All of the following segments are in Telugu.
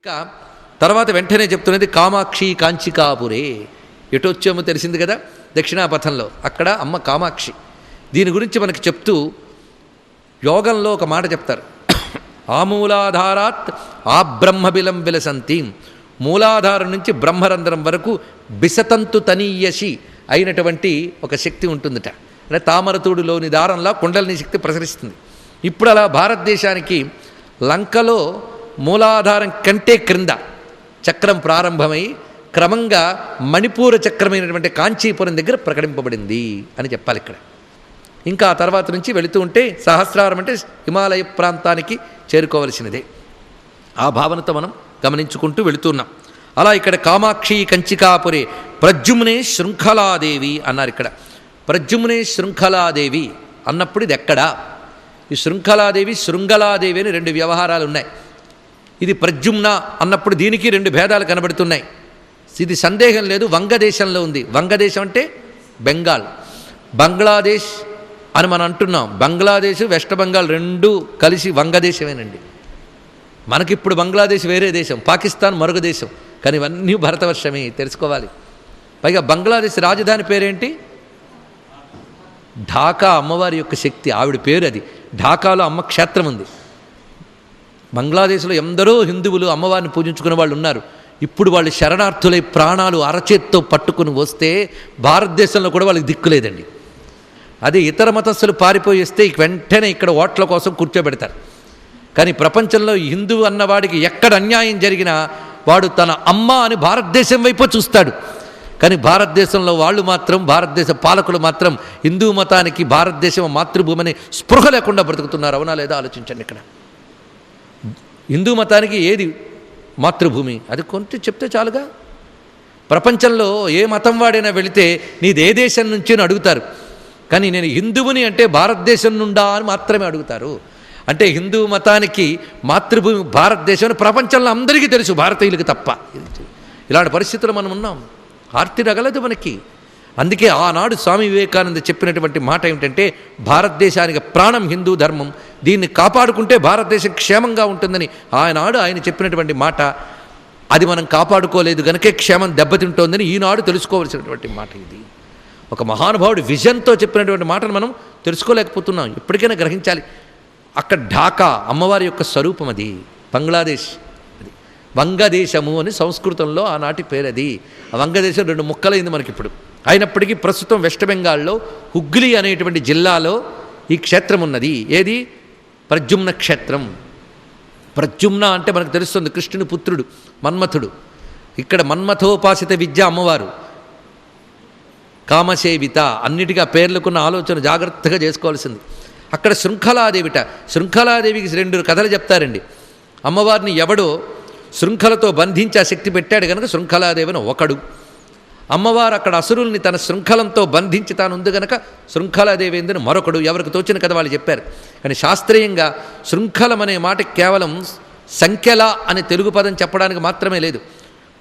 ఇంకా తర్వాత వెంటనే చెప్తున్నది కామాక్షి కాంచికాపురే. ఎటొచ్చామో తెలిసింది కదా, దక్షిణాపథంలో. అక్కడ అమ్మ కామాక్షి. దీని గురించి మనకి చెప్తూ యోగంలో ఒక మాట చెప్తారు. ఆమూలాధారాత్ ఆ బ్రహ్మబిలం విలసంతీం. మూలాధారం నుంచి బ్రహ్మరంధ్రం వరకు బిసతంతు తనీయసి అయినటువంటి ఒక శక్తి ఉంటుందట. అంటే తామరతూడులోని దారంలా కుండలిని శక్తి ప్రసరిస్తుంది. ఇప్పుడు అలా భారతదేశానికి లంకలో మూలాధారం కంటే క్రింద చక్రం ప్రారంభమై క్రమంగా మణిపూర చక్రమైనటువంటి కాంచీపురం దగ్గర ప్రకటింపబడింది అని చెప్పాలి ఇక్కడ. ఇంకా ఆ తర్వాత నుంచి వెళుతూ ఉంటే సహస్రారం అంటే హిమాలయ ప్రాంతానికి చేరుకోవలసినదే. ఆ భావనతో మనం గమనించుకుంటూ వెళుతున్నాం. అలా ఇక్కడ కామాక్షి కంచికాపురే ప్రద్యుమ్నే శృంఖలాదేవి అన్నారు. ఇక్కడ ప్రద్యుమ్నే శృంఖలాదేవి అన్నప్పుడు ఇది ఎక్కడా? ఈ శృంఖలాదేవి శృంగలాదేవి అని రెండు వ్యవహారాలు ఉన్నాయి. ఇది ప్రద్యుమ్న అన్నప్పుడు దీనికి రెండు భేదాలు కనబడుతున్నాయి. ఇది సందేహం లేదు, వంగదేశంలో ఉంది. వంగదేశం అంటే బెంగాల్, బంగ్లాదేశ్ అని మనం అంటున్నాం. బంగ్లాదేశ్, వెస్ట్ బెంగాల్ రెండూ కలిసి వంగదేశమేనండి. మనకిప్పుడు బంగ్లాదేశ్ వేరే దేశం, పాకిస్తాన్ మరొక దేశం, కానీ ఇవన్నీ భరతవర్షమే తెలుసుకోవాలి. పైగా బంగ్లాదేశ్ రాజధాని పేరేంటి? ఢాకా. అమ్మవారి యొక్క శక్తి, ఆవిడ పేరు అది. ఢాకాలో అమ్మ క్షేత్రం ఉంది. బంగ్లాదేశ్లో ఎందరో హిందువులు అమ్మవారిని పూజించుకునే వాళ్ళు ఉన్నారు. ఇప్పుడు వాళ్ళు శరణార్థులై ప్రాణాలు అరచేత్తో పట్టుకుని వస్తే భారతదేశంలో కూడా వాళ్ళకి దిక్కులేదండి. అదే ఇతర మతస్థులు పారిపోయి వస్తే వెంటనే ఇక్కడ ఓట్ల కోసం కూర్చోబెడతారు. కానీ ప్రపంచంలో హిందువు అన్నవాడికి ఎక్కడ అన్యాయం జరిగినా వాడు తన అమ్మ అని భారతదేశం వైపు చూస్తాడు. కానీ భారతదేశంలో వాళ్ళు మాత్రం, భారతదేశ పాలకులు మాత్రం హిందూ మతానికి భారతదేశం మాతృభూమిని స్పృహ లేకుండా బ్రతుకుతున్నారు. అవునా లేదా ఆలోచించండి. ఇక్కడ హిందూ మతానికి ఏది మాతృభూమి? అది కొంచెం చెప్తే చాలుగా. ప్రపంచంలో ఏ మతం వాడైనా వెళితే నీది ఏ దేశం నుంచి అని అడుగుతారు. కానీ నేను హిందువుని అంటే భారతదేశం నుండా అని మాత్రమే అడుగుతారు. అంటే హిందూ మతానికి మాతృభూమి భారతదేశం అని ప్రపంచంలో అందరికీ తెలుసు, భారతీయులకు తప్ప. ఇలాంటి పరిస్థితులు మనం ఉన్నాం. ఆర్తి రగలదు మనకి. అందుకే ఆనాడు స్వామి వివేకానంద చెప్పినటువంటి మాట ఏమిటంటే, భారతదేశానికి ప్రాణం హిందూ ధర్మం, దీన్ని కాపాడుకుంటే భారతదేశం క్షేమంగా ఉంటుందని ఆనాడు ఆయన చెప్పినటువంటి మాట. అది మనం కాపాడుకోలేదు కనుకే క్షేమం దెబ్బతింటోందని ఈనాడు తెలుసుకోవాల్సినటువంటి మాట. ఇది ఒక మహానుభావుడు విజన్తో చెప్పినటువంటి మాటను మనం తెలుసుకోలేకపోతున్నాం. ఎప్పటికైనా గ్రహించాలి. అక్కడ ఢాకా అమ్మవారి యొక్క స్వరూపం అది. బంగ్లాదేశ్ అది వంగదేశము అని సంస్కృతంలో ఆనాటి పేరు అది. ఆ వంగదేశం రెండు ముక్కలైంది మనకిప్పుడు. అయినప్పటికీ ప్రస్తుతం వెస్ట్ బెంగాల్లో హుగ్లీ అనేటువంటి జిల్లాలో ఈ క్షేత్రం ఉన్నది. ఏది? ప్రద్యుమ్న క్షేత్రం. ప్రద్యుమ్న అంటే మనకు తెలుస్తుంది కృష్ణుని పుత్రుడు మన్మథుడు. ఇక్కడ మన్మథోపాసిత విద్య అమ్మవారు, కామసేవిత. అన్నిటికీ ఆ పేర్లకున్న ఆలోచన జాగ్రత్తగా చేసుకోవాల్సింది. అక్కడ శృంఖలాదేవిట. శృంఖలాదేవికి రెండు కథలు చెప్తారండి. అమ్మవారిని ఎవడో శృంఖలతో బంధించి ఆ శక్తి పెట్టాడు కనుక శృంఖలాదేవిని ఒకడు. అమ్మవారు అక్కడ అసురుల్ని తన శృంఖలంతో బంధించి తాను ఉంది కనుక శృంఖలాదేవేంద్రని మరొకడు. ఎవరికి తోచిన కథ వాళ్ళు చెప్పారు. కానీ శాస్త్రీయంగా శృంఖలం అనే మాట కేవలం సంఖ్యల అనే తెలుగు పదం చెప్పడానికి మాత్రమే లేదు.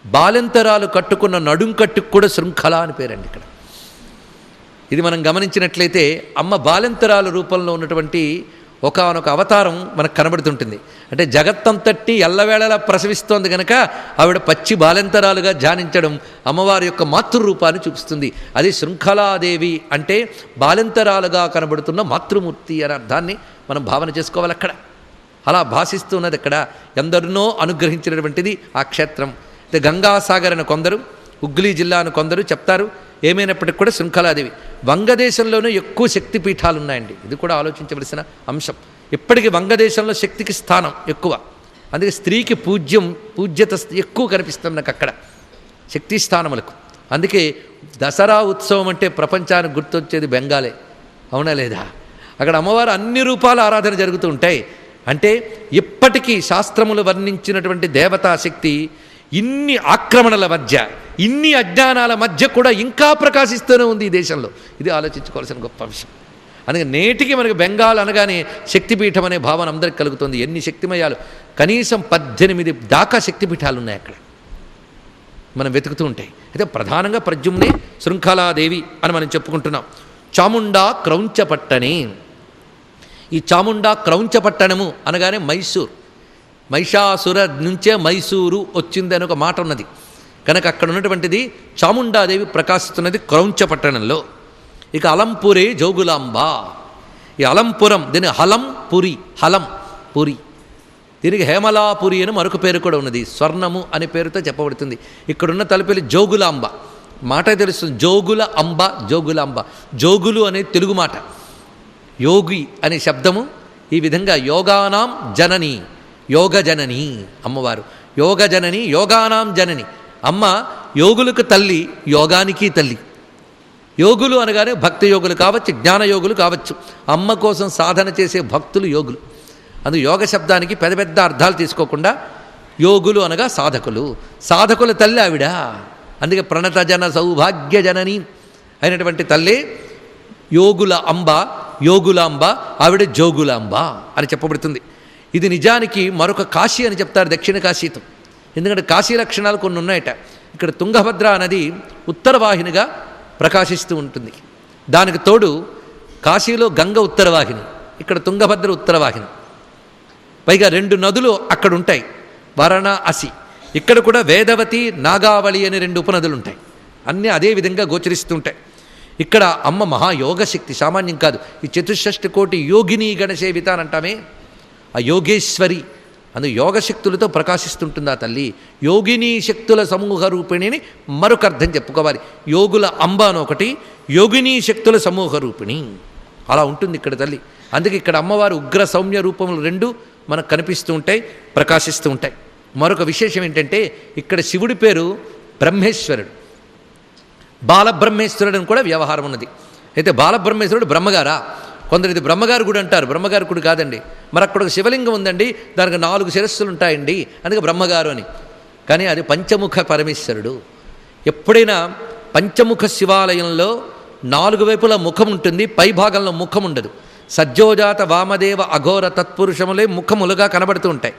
బాలెంతరాలు కట్టుకున్న నడుం కట్టుకు కూడా శృంఖల అని పేరండి ఇక్కడ. ఇది మనం గమనించినట్లయితే అమ్మ బాలెంతరాల రూపంలో ఉన్నటువంటి ఒకానొక అవతారం మనకు కనబడుతుంటుంది. అంటే జగత్తంతట్టి ఎల్లవేళలా ప్రసవిస్తోంది కనుక ఆవిడ పచ్చి బాలెంతరాలుగా ధ్యానించడం అమ్మవారి యొక్క మాతృరూపాన్ని చూపిస్తుంది. అది శృంఖలాదేవి అంటే బాలెంతరాలుగా కనబడుతున్న మాతృమూర్తి అనే అర్థాన్ని మనం భావన చేసుకోవాలి. అక్కడ అలా భాషిస్తున్నది. అక్కడ ఎందరినో అనుగ్రహించినటువంటిది ఆ క్షేత్రం. అయితే గంగాసాగర్ అని కొందరు, హుగ్లీ జిల్లా అని కొందరు చెప్తారు. ఏమైనప్పటికీ కూడా శృంఖలాదేవి. వంగదేశంలోనే ఎక్కువ శక్తిపీఠాలు ఉన్నాయండి. ఇది కూడా ఆలోచించవలసిన అంశం. ఇప్పటికీ వంగదేశంలో శక్తికి స్థానం ఎక్కువ. అందుకే స్త్రీకి పూజ్యత ఎక్కువ కనిపిస్తుంది నాకు అక్కడ శక్తి స్థానములకు. అందుకే దసరా ఉత్సవం అంటే ప్రపంచానికి గుర్తొచ్చేది బెంగాలే. అవునా లేదా? అక్కడ అమ్మవారు అన్ని రూపాల ఆరాధన జరుగుతూ ఉంటాయి. అంటే ఇప్పటికీ శాస్త్రములు వర్ణించినటువంటి దేవతాశక్తి ఇన్ని ఆక్రమణల మధ్య, ఇన్ని అజ్ఞానాల మధ్య కూడా ఇంకా ప్రకాశిస్తూనే ఉంది ఈ దేశంలో. ఇది ఆలోచించుకోవాల్సిన గొప్ప అంశం. అందుకే నేటికి మనకి బెంగాల్ అనగానే శక్తిపీఠం అనే భావన అందరికి కలుగుతుంది. ఎన్ని శక్తిమయాలు! కనీసం 18 దాకా శక్తిపీఠాలు ఉన్నాయి అక్కడ మనం వెతుకుతూ ఉంటాయి. అయితే ప్రధానంగా ప్రద్యుమ్నే శృంఖలాదేవి అని మనం చెప్పుకుంటున్నాం. చాముండా క్రౌంచపట్టణే. ఈ చాముండా క్రౌంచపట్టణము అనగానే మైసూర్. మహిషాసుర నుంచే మైసూరు వచ్చింది అని ఒక మాట ఉన్నది కనుక అక్కడ ఉన్నటువంటిది చాముండాదేవి ప్రకాశిస్తున్నది క్రౌంచ పట్టణంలో. ఇక అలంపురే జోగులాంబ. ఈ అలంపురం దీని హలంపురి, హలంపురి, దీనికి హేమలాపురి అని మరొక పేరు కూడా ఉన్నది, స్వర్ణము అనే పేరుతో చెప్పబడుతుంది. ఇక్కడున్న తలపల్లి జోగులాంబ మాట తెలుస్తుంది. జోగుల అంబ, జోగులాంబ. జోగులు అనే తెలుగు మాట, యోగి అనే శబ్దము. ఈ విధంగా యోగానాం జనని, యోగ జనని అమ్మవారు, యోగ జనని, యోగానాం జనని. అమ్మ యోగులకు తల్లి, యోగానికి తల్లి. యోగులు అనగానే భక్తి యోగులు కావచ్చు, జ్ఞానయోగులు కావచ్చు. అమ్మ కోసం సాధన చేసే భక్తులు యోగులు. అందుకు యోగ శబ్దానికి పెద్ద పెద్ద అర్థాలు తీసుకోకుండా యోగులు అనగా సాధకులు, సాధకుల తల్లి ఆవిడ. అందుకే ప్రణత జన సౌభాగ్య జనని అయినటువంటి తల్లి యోగుల అంబ, యోగులాంబ, ఆవిడ జోగులాంబ అని చెప్పబడుతుంది. ఇది నిజానికి మరొక కాశీ అని చెప్తారు, దక్షిణ కాశీతో. ఎందుకంటే కాశీ లక్షణాలు కొన్ని ఉన్నాయట. ఇక్కడ తుంగభద్ర నది ఉత్తరవాహినిగా ప్రకాశిస్తూ ఉంటుంది. దానికి తోడు కాశీలో గంగ ఉత్తరవాహిని, ఇక్కడ తుంగభద్ర ఉత్తరవాహిని. పైగా 2 నదులు అక్కడ ఉంటాయి, వారణాసి. ఇక్కడ కూడా వేదవతి, నాగావళి అనే 2 ఉపనదులు ఉంటాయి. అన్నీ అదే విధంగా గోచరిస్తుంటాయి. ఇక్కడ అమ్మ మహాయోగశక్తి, సామాన్యం కాదు. ఈ 64 కోటి యోగిని గణసేవిత అని అంటామే, ఆ యోగేశ్వరి. అందుకు యోగశక్తులతో ప్రకాశిస్తుంటుంది ఆ తల్లి. యోగిని శక్తుల సమూహ రూపిణిని మరొక అర్థం చెప్పుకోవాలి. యోగుల అంబ అని ఒకటి, యోగిని శక్తుల సమూహ రూపిణి, అలా ఉంటుంది ఇక్కడ తల్లి. అందుకే ఇక్కడ అమ్మవారు ఉగ్ర సౌమ్య రూపములు 2 మనకు కనిపిస్తూ ఉంటాయి, ప్రకాశిస్తూ ఉంటాయి. మరొక విశేషం ఏంటంటే ఇక్కడ శివుడి పేరు బ్రహ్మేశ్వరుడు, బాలబ్రహ్మేశ్వరుడు అని కూడా వ్యవహారం ఉన్నది. అయితే బాలబ్రహ్మేశ్వరుడు బ్రహ్మగారా? కొందరు ఇది బ్రహ్మగారు గుడి అంటారు. బ్రహ్మగారు గుడి కాదండి. మరి అక్కడ ఒక శివలింగం ఉందండి, దానికి 4 శిరస్సులు ఉంటాయండి, అందుకే బ్రహ్మగారు అని. కానీ అది పంచముఖ పరమేశ్వరుడు. ఎప్పుడైనా పంచముఖ శివాలయంలో 4 వైపులా ముఖం ఉంటుంది, పై భాగంలో ముఖం ఉండదు. సజ్జోజాత వామదేవ అఘోర తత్పురుషములే ముఖములుగా కనబడుతూ ఉంటాయి.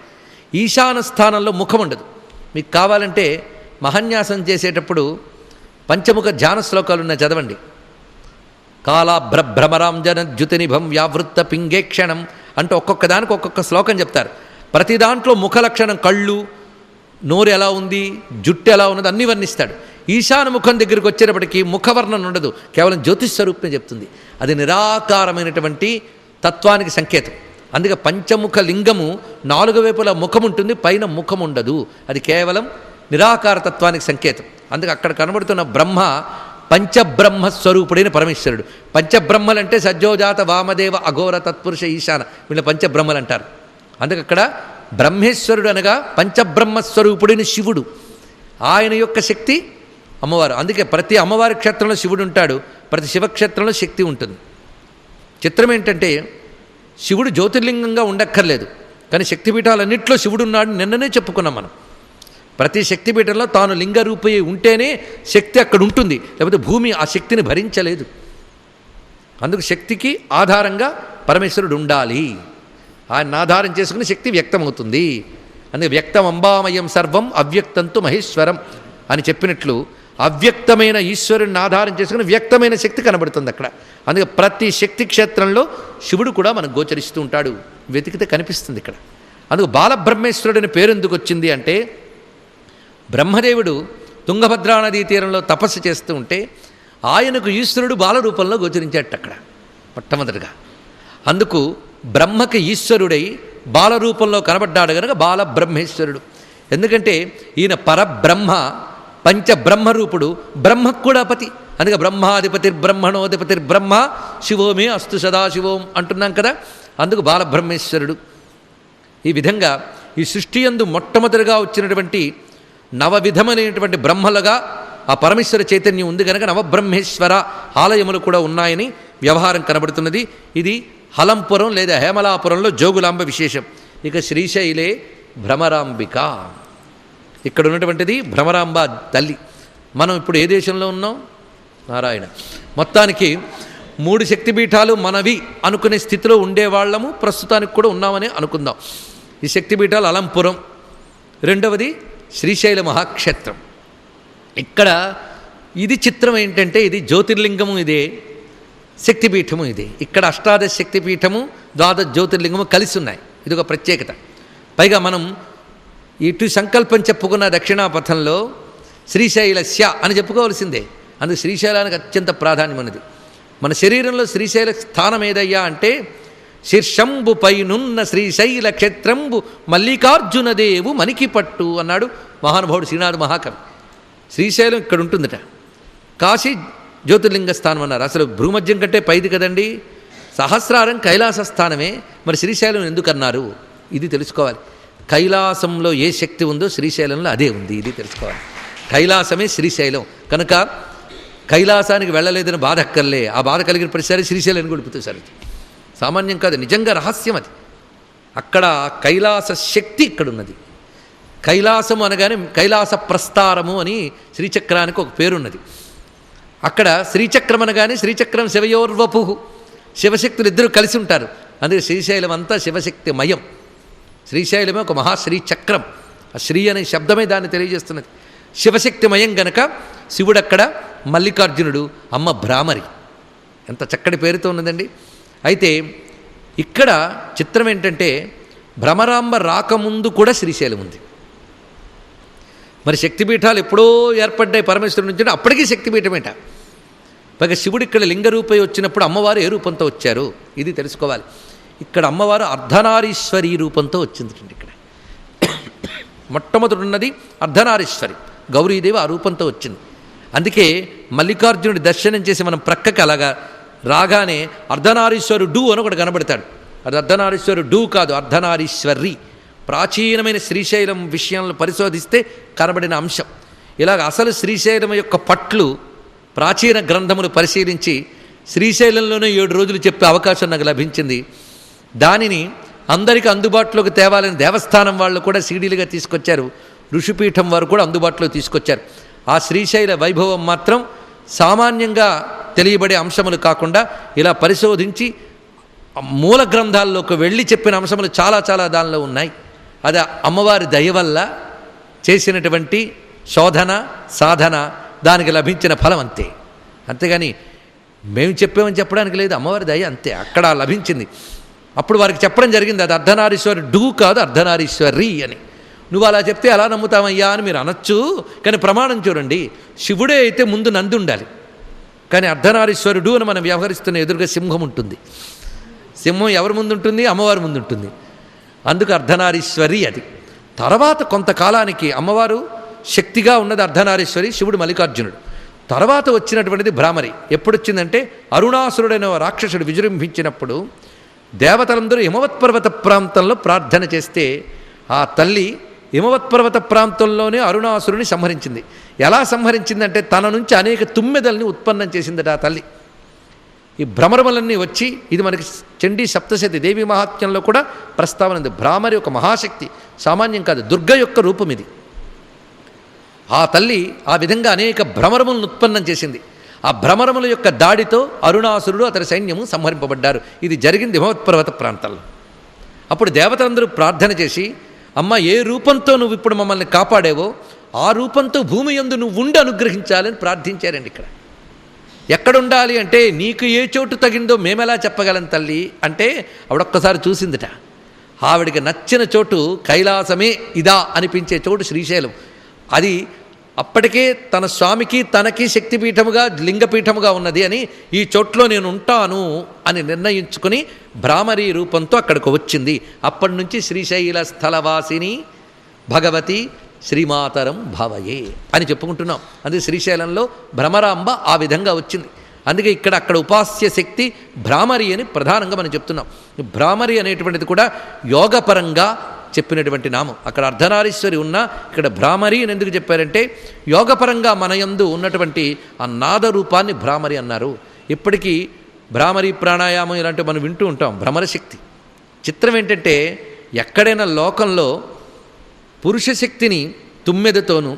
ఈశాన స్థానంలో ముఖం ఉండదు. మీకు కావాలంటే మహాన్యాసం చేసేటప్పుడు పంచముఖ ధ్యాన శ్లోకాలు ఉన్నాయి, చదవండి. కాళాభ్రభ్రమరాంజన ద్యుతినిభం వ్యావృత్త పింగేక్షణం అంటూ ఒక్కొక్క దానికి ఒక్కొక్క శ్లోకం చెప్తారు. ప్రతి దాంట్లో ముఖ లక్షణం, కళ్ళు, నోరు ఎలా ఉంది, జుట్టు ఎలా ఉన్నది అన్నీ వర్ణిస్తాడు. ఈశాన ముఖం దగ్గరికి వచ్చేటప్పటికీ ముఖవర్ణన ఉండదు, కేవలం జ్యోతిస్వరూపమే చెప్తుంది. అది నిరాకారమైనటువంటి తత్వానికి సంకేతం. అందుకే పంచముఖ లింగము 4 వైపుల ముఖం ఉంటుంది, పైన ముఖం ఉండదు. అది కేవలం నిరాకార తత్వానికి సంకేతం. అందుకే అక్కడ కనబడుతున్న బ్రహ్మ పంచబ్రహ్మస్వరూపుడైన పరమేశ్వరుడు. పంచబ్రహ్మలంటే సజ్జోజాత వామదేవ అఘోర తత్పురుష ఈశాన, వీళ్ళ పంచబ్రహ్మలు అంటారు. అందుకే అక్కడ బ్రహ్మేశ్వరుడు అనగా పంచబ్రహ్మస్వరూపుడైన శివుడు, ఆయన యొక్క శక్తి అమ్మవారు. అందుకే ప్రతి అమ్మవారి క్షేత్రంలో శివుడు ఉంటాడు, ప్రతి శివక్షేత్రంలో శక్తి ఉంటుంది. చిత్రం ఏంటంటే శివుడు జ్యోతిర్లింగంగా ఉండక్కర్లేదు, కానీ శక్తిపీఠాలన్నింటిలో శివుడు ఉన్నాడు నిన్ననే చెప్పుకున్నాం మనం. ప్రతి శక్తిపీఠంలో తాను లింగరూపి ఉంటేనే శక్తి అక్కడ ఉంటుంది, లేకపోతే భూమి ఆ శక్తిని భరించలేదు. అందుకు శక్తికి ఆధారంగా పరమేశ్వరుడు ఉండాలి. ఆయన ఆధారం చేసుకుని శక్తి వ్యక్తమవుతుంది. అందుకే వ్యక్తం అంబామయం సర్వం అవ్యక్తంతు మహేశ్వరం అని చెప్పినట్లు అవ్యక్తమైన ఈశ్వరుని ఆధారం చేసుకుని వ్యక్తమైన శక్తి కనబడుతుంది అక్కడ. అందుకే ప్రతి శక్తి క్షేత్రంలో శివుడు కూడా మనకు గోచరిస్తూ ఉంటాడు, వెతికితే కనిపిస్తుంది ఇక్కడ. అందుకు బాలబ్రహ్మేశ్వరుడు అని పేరు ఎందుకు వచ్చింది అంటే, బ్రహ్మదేవుడు తుంగభద్రా నదీ తీరంలో తపస్సు చేస్తూ ఉంటే ఆయనకు ఈశ్వరుడు బాలరూపంలో గోచరించాడు అక్కడ మొట్టమొదటిగా. అందుకు బ్రహ్మకి ఈశ్వరుడై బాలరూపంలో కనబడ్డాడు కనుక బాలబ్రహ్మేశ్వరుడు. ఎందుకంటే ఈయన పరబ్రహ్మ, పంచబ్రహ్మరూపుడు, బ్రహ్మకు కూడా పతి. అందుకే బ్రహ్మాధిపతిర్బ్రహ్మణోధిపతిర్బ్రహ్మ శివోమే అస్తు సదాశివోం అంటున్నాం కదా. అందుకు బాలబ్రహ్మేశ్వరుడు. ఈ విధంగా ఈ సృష్టి యందు మొట్టమొదటిగా వచ్చినటువంటి 9 విధములైనటువంటి బ్రహ్మలుగా ఆ పరమేశ్వర చైతన్యం ఉంది కనుక నవబ్రహ్మేశ్వర ఆలయములు కూడా ఉన్నాయని వ్యవహారం కనబడుతున్నది. ఇది హలంపురం లేదా హేమలాపురంలో జోగులాంబ విశేషం. ఇక శ్రీశైలే భ్రమరాంబిక, ఇక్కడ ఉన్నటువంటిది భ్రమరాంబ తల్లి. మనం ఇప్పుడు ఏ దేశంలో ఉన్నాం? నారాయణ. మొత్తానికి 3 శక్తిపీఠాలు మనవి అనుకునే స్థితిలో ఉండేవాళ్ళము, ప్రస్తుతానికి కూడా ఉన్నామని అనుకుందాం. ఈ శక్తిపీఠాలు అలంపురం, రెండవది శ్రీశైల మహాక్షేత్రం. ఇక్కడ ఇది చిత్రం ఏంటంటే, ఇది జ్యోతిర్లింగము ఇదే, శక్తిపీఠము ఇదే. ఇక్కడ 18 శక్తిపీఠము 12 జ్యోతిర్లింగము కలిసి ఉన్నాయి. ఇది ఒక ప్రత్యేకత. పైగా మనం ఇటు సంకల్పం చెప్పుకున్న దక్షిణాపథంలో శ్రీశైలస్య అని చెప్పుకోవాల్సిందే. అందుకు శ్రీశైలానికి అత్యంత ప్రాధాన్యం ఉన్నది. మన శరీరంలో శ్రీశైల స్థానం ఏదయ్యా అంటే శీర్షంబు పైనున్న శ్రీశైల క్షేత్రంబు మల్లికార్జునదేవు మనికి పట్టు అన్నాడు మహానుభావుడు శ్రీనాథ మహాకవి. శ్రీశైలం ఇక్కడ ఉంటుందట. కాశీ జ్యోతిర్లింగ స్థానం అన్నారు. అసలు భూమధ్యం కంటే పైది కదండి. సహస్రారం కైలాస స్థానమే. మరి శ్రీశైలం ఎందుకన్నారు? ఇది తెలుసుకోవాలి. కైలాసంలో ఏ శక్తి ఉందో శ్రీశైలంలో అదే ఉంది. ఇది తెలుసుకోవాలి. కైలాసమే శ్రీశైలం కనుక కైలాసానికి వెళ్ళలేదని బాధ అక్కర్లే. ఆ బాధ కలిగిన ప్రతిసారి శ్రీశైలాన్ని గొడుపుతుంది సార్. సామాన్యం కాదు, నిజంగా రహస్యం అది. అక్కడ కైలాస శక్తి ఇక్కడున్నది. కైలాసము అనగానే కైలాస ప్రస్తారము అని శ్రీచక్రానికి ఒక పేరున్నది. అక్కడ శ్రీచక్రం అనగానే శ్రీచక్రం శివయోర్వపు, శివశక్తులు ఇద్దరు కలిసి ఉంటారు. అందుకే శ్రీశైలం అంతా శివశక్తిమయం. శ్రీశైలమే ఒక మహాశ్రీచక్రం. ఆ శ్రీ అనే శబ్దమే దాన్ని తెలియజేస్తున్నది. శివశక్తిమయం గనక శివుడు అక్కడ, మల్లికార్జునుడు, అమ్మ భ్రామరి. ఎంత చక్కటి పేరుతో ఉన్నదండి. అయితే ఇక్కడ చిత్రం ఏంటంటే భ్రమరాంబ రాకముందు కూడా శ్రీశైలం ఉంది. మరి శక్తిపీఠాలు ఎప్పుడో ఏర్పడ్డాయి పరమేశ్వరుడి నుంచి, అప్పటికీ శక్తిపీఠమేట. పైగా శివుడు ఇక్కడ లింగరూపై వచ్చినప్పుడు అమ్మవారు ఏ రూపంతో వచ్చారు ఇది తెలుసుకోవాలి. ఇక్కడ అమ్మవారు అర్ధనారీశ్వరి రూపంతో వచ్చింది. ఇక్కడ మొట్టమొదటి ఉన్నది అర్ధనారీశ్వరి గౌరీదేవి ఆ రూపంతో వచ్చింది. అందుకే మల్లికార్జునుడి దర్శనం చేసి మనం ప్రక్కకి అలాగా రాగానే అర్ధనారీశ్వరుడు అని ఒకటి కనబడతాడు. అది అర్ధనారీశ్వరుడు కాదు, అర్ధనారీశ్వరి. ప్రాచీనమైన శ్రీశైలం విషయాలను పరిశోధిస్తే కనబడిన అంశం. ఇలాగ అసలు శ్రీశైలం యొక్క పట్లు ప్రాచీన గ్రంథములు పరిశీలించి శ్రీశైలంలోనే 7 రోజులు చెప్పే అవకాశం నాకు లభించింది. దానిని అందరికీ అందుబాటులోకి తేవాలని దేవస్థానం వాళ్ళు కూడా సీడీలుగా తీసుకొచ్చారు. ఋషిపీఠం వారు కూడా అందుబాటులో తీసుకొచ్చారు. ఆ శ్రీశైల వైభవం మాత్రం సామాన్యంగా తెలియబడే అంశములు కాకుండా ఇలా పరిశోధించి మూల గ్రంథాల్లోకి వెళ్ళి చెప్పిన అంశములు చాలా చాలా దానిలో ఉన్నాయి. అది అమ్మవారి దయ వల్ల చేసినటువంటి శోధన సాధన, దానికి లభించిన ఫలం అంతే. అంతేగాని మేము చెప్పామని చెప్పడానికి లేదు, అమ్మవారి దయ అంతే. అక్కడ లభించింది. అప్పుడు వారికి చెప్పడం జరిగింది, అది అర్ధనారీశ్వరుడు కాదు, అర్ధనారీశ్వరి అని. నువ్వు అలా చెప్తే ఎలా నమ్ముతామయ్యా అని మీరు అనొచ్చు. కానీ ప్రమాణం చూడండి, శివుడే అయితే ముందు నంది ఉండాలి. కానీ అర్ధనారీశ్వరుడు అని మనం వ్యవహరిస్తున్న ఎదురుగా సింహం ఉంటుంది. సింహం ఎవరి ముందు ఉంటుంది? అమ్మవారి ముందు ఉంటుంది. అందుకు అర్ధనారీశ్వరి. అది తర్వాత కొంతకాలానికి అమ్మవారు శక్తిగా ఉన్నది అర్ధనారీశ్వరి, శివుడు మల్లికార్జునుడు. తర్వాత వచ్చినటువంటిది భ్రామరి. ఎప్పుడొచ్చిందంటే అరుణాసురుడైన రాక్షసుడు విజృంభించినప్పుడు దేవతలందరూ హిమవత్పర్వత ప్రాంతంలో ప్రార్థన చేస్తే ఆ తల్లి హిమవత్పర్వత ప్రాంతంలోనే అరుణాసురుని సంహరించింది. ఎలా సంహరించిందంటే తన నుంచి అనేక తుమ్మెదల్ని ఉత్పన్నం చేసిందట ఆ తల్లి. ఈ భ్రమరములన్నీ వచ్చి, ఇది మనకి చండీ సప్తశతి దేవి మహాత్మ్యంలో కూడా ప్రస్తావన ఉంది. భ్రామరి ఒక మహాశక్తి, సామాన్యం కాదు, దుర్గ యొక్క రూపం ఇది. ఆ తల్లి ఆ విధంగా అనేక భ్రమరములను ఉత్పన్నం చేసింది. ఆ భ్రమరముల యొక్క దాడితో అరుణాసురుడు అతని సైన్యము సంహరింపబడ్డారు. ఇది జరిగింది హిమవత్పర్వత ప్రాంతాల్లో. అప్పుడు దేవతలందరూ ప్రార్థన చేసి, అమ్మ ఏ రూపంతో నువ్వు ఇప్పుడు మమ్మల్ని కాపాడేవో ఆ రూపంతో భూమి యందు నువ్వు ఉండి అనుగ్రహించాలని ప్రార్థించారండి. ఇక్కడ ఎక్కడుండాలి అంటే, నీకు ఏ చోటు తగిందో మేమెలా చెప్పగలం తల్లి అంటే, ఆవిడొక్కసారి చూసిందిట. ఆవిడికి నచ్చిన చోటు కైలాసమే ఇదా అనిపించే చోటు శ్రీశైలం. అది అప్పటికే తన స్వామికి తనకి శక్తిపీఠముగా లింగపీఠముగా ఉన్నది అని, ఈ చోట్లో నేను ఉంటాను అని నిర్ణయించుకుని భ్రామరీ రూపంతో అక్కడికి వచ్చింది. అప్పటి నుంచి శ్రీశైల స్థలవాసిని భగవతి శ్రీమాతరం భావయే అని చెప్పుకుంటున్నాం. అందుకే శ్రీశైలంలో భ్రమరాంబ ఆ విధంగా వచ్చింది. అందుకే అక్కడ ఉపాస్య శక్తి భ్రామరి అని ప్రధానంగా మనం చెప్తున్నాం. భ్రామరి అనేటువంటిది కూడా యోగపరంగా చెప్పినటువంటి నామం. అక్కడ అర్ధనారీశ్వరి ఉన్నా ఇక్కడ భ్రామరి అని ఎందుకు చెప్పారంటే, యోగపరంగా మన యందు ఉన్నటువంటి ఆ నాద రూపాన్ని భ్రామరి అన్నారు. ఇప్పటికీ భ్రామరి ప్రాణాయామం ఇలాంటివి మనం వింటూ ఉంటాం. భ్రమర శక్తి. చిత్రం ఏంటంటే, ఎక్కడైనా లోకంలో పురుష శక్తిని తుమ్మెదతోనూ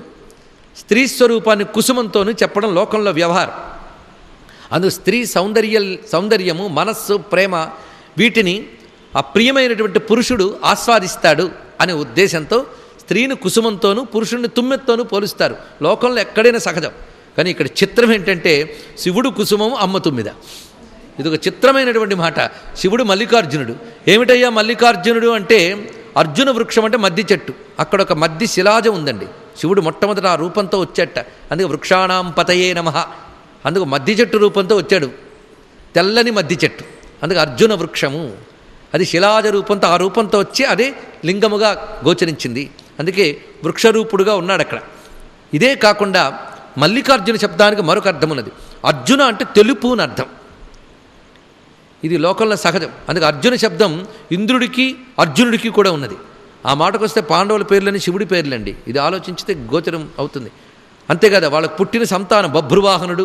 స్త్రీ స్వరూపాన్ని కుసుమంతోనూ చెప్పడం లోకంలో వ్యవహారం. అందుకు స్త్రీ సౌందర్యము, మనస్సు, ప్రేమ వీటిని ఆ ప్రియమైనటువంటి పురుషుడు ఆస్వాదిస్తాడు అనే ఉద్దేశంతో స్త్రీని కుసుమంతోనూ పురుషుడిని తుమ్మెత్తోనూ పోలుస్తారు. లోకంలో ఎక్కడైనా సహజం. కానీ ఇక్కడ చిత్రం ఏంటంటే, శివుడు కుసుమము, అమ్మ తుమ్మిద. ఇది ఒక చిత్రమైనటువంటి మాట. శివుడు మల్లికార్జునుడు. ఏమిటయ్యా మల్లికార్జునుడు అంటే, అర్జున వృక్షం అంటే మద్ది చెట్టు. అక్కడ ఒక మద్ది శిలాజం ఉందండి. శివుడు మొట్టమొదట ఆ రూపంతో వచ్చాట. అందుకే వృక్షాణం పతయే నమః. అందుకు మద్ది చెట్టు రూపంతో వచ్చాడు, తెల్లని మద్ది చెట్టు. అందుకే అర్జున వృక్షము. అది శిలాజ రూపంతో, ఆ రూపంతో వచ్చి అదే లింగముగా గోచరించింది. అందుకే వృక్షరూపుడుగా ఉన్నాడు అక్కడ. ఇదే కాకుండా మల్లికార్జున శబ్దానికి మరొక అర్థం ఉన్నది. అర్జున అంటే తెలుపు అని అర్థం. ఇది లోకంలో సహజం. అందుకే అర్జున శబ్దం ఇంద్రుడికి అర్జునుడికి కూడా ఉన్నది. ఆ మాటకు వస్తే పాండవుల పేర్లని శివుడి పేర్లండి. ఇది ఆలోచించితే గోచరం అవుతుంది. అంతేకాదా వాళ్ళకు పుట్టిన సంతానం బభ్రువాహనుడు,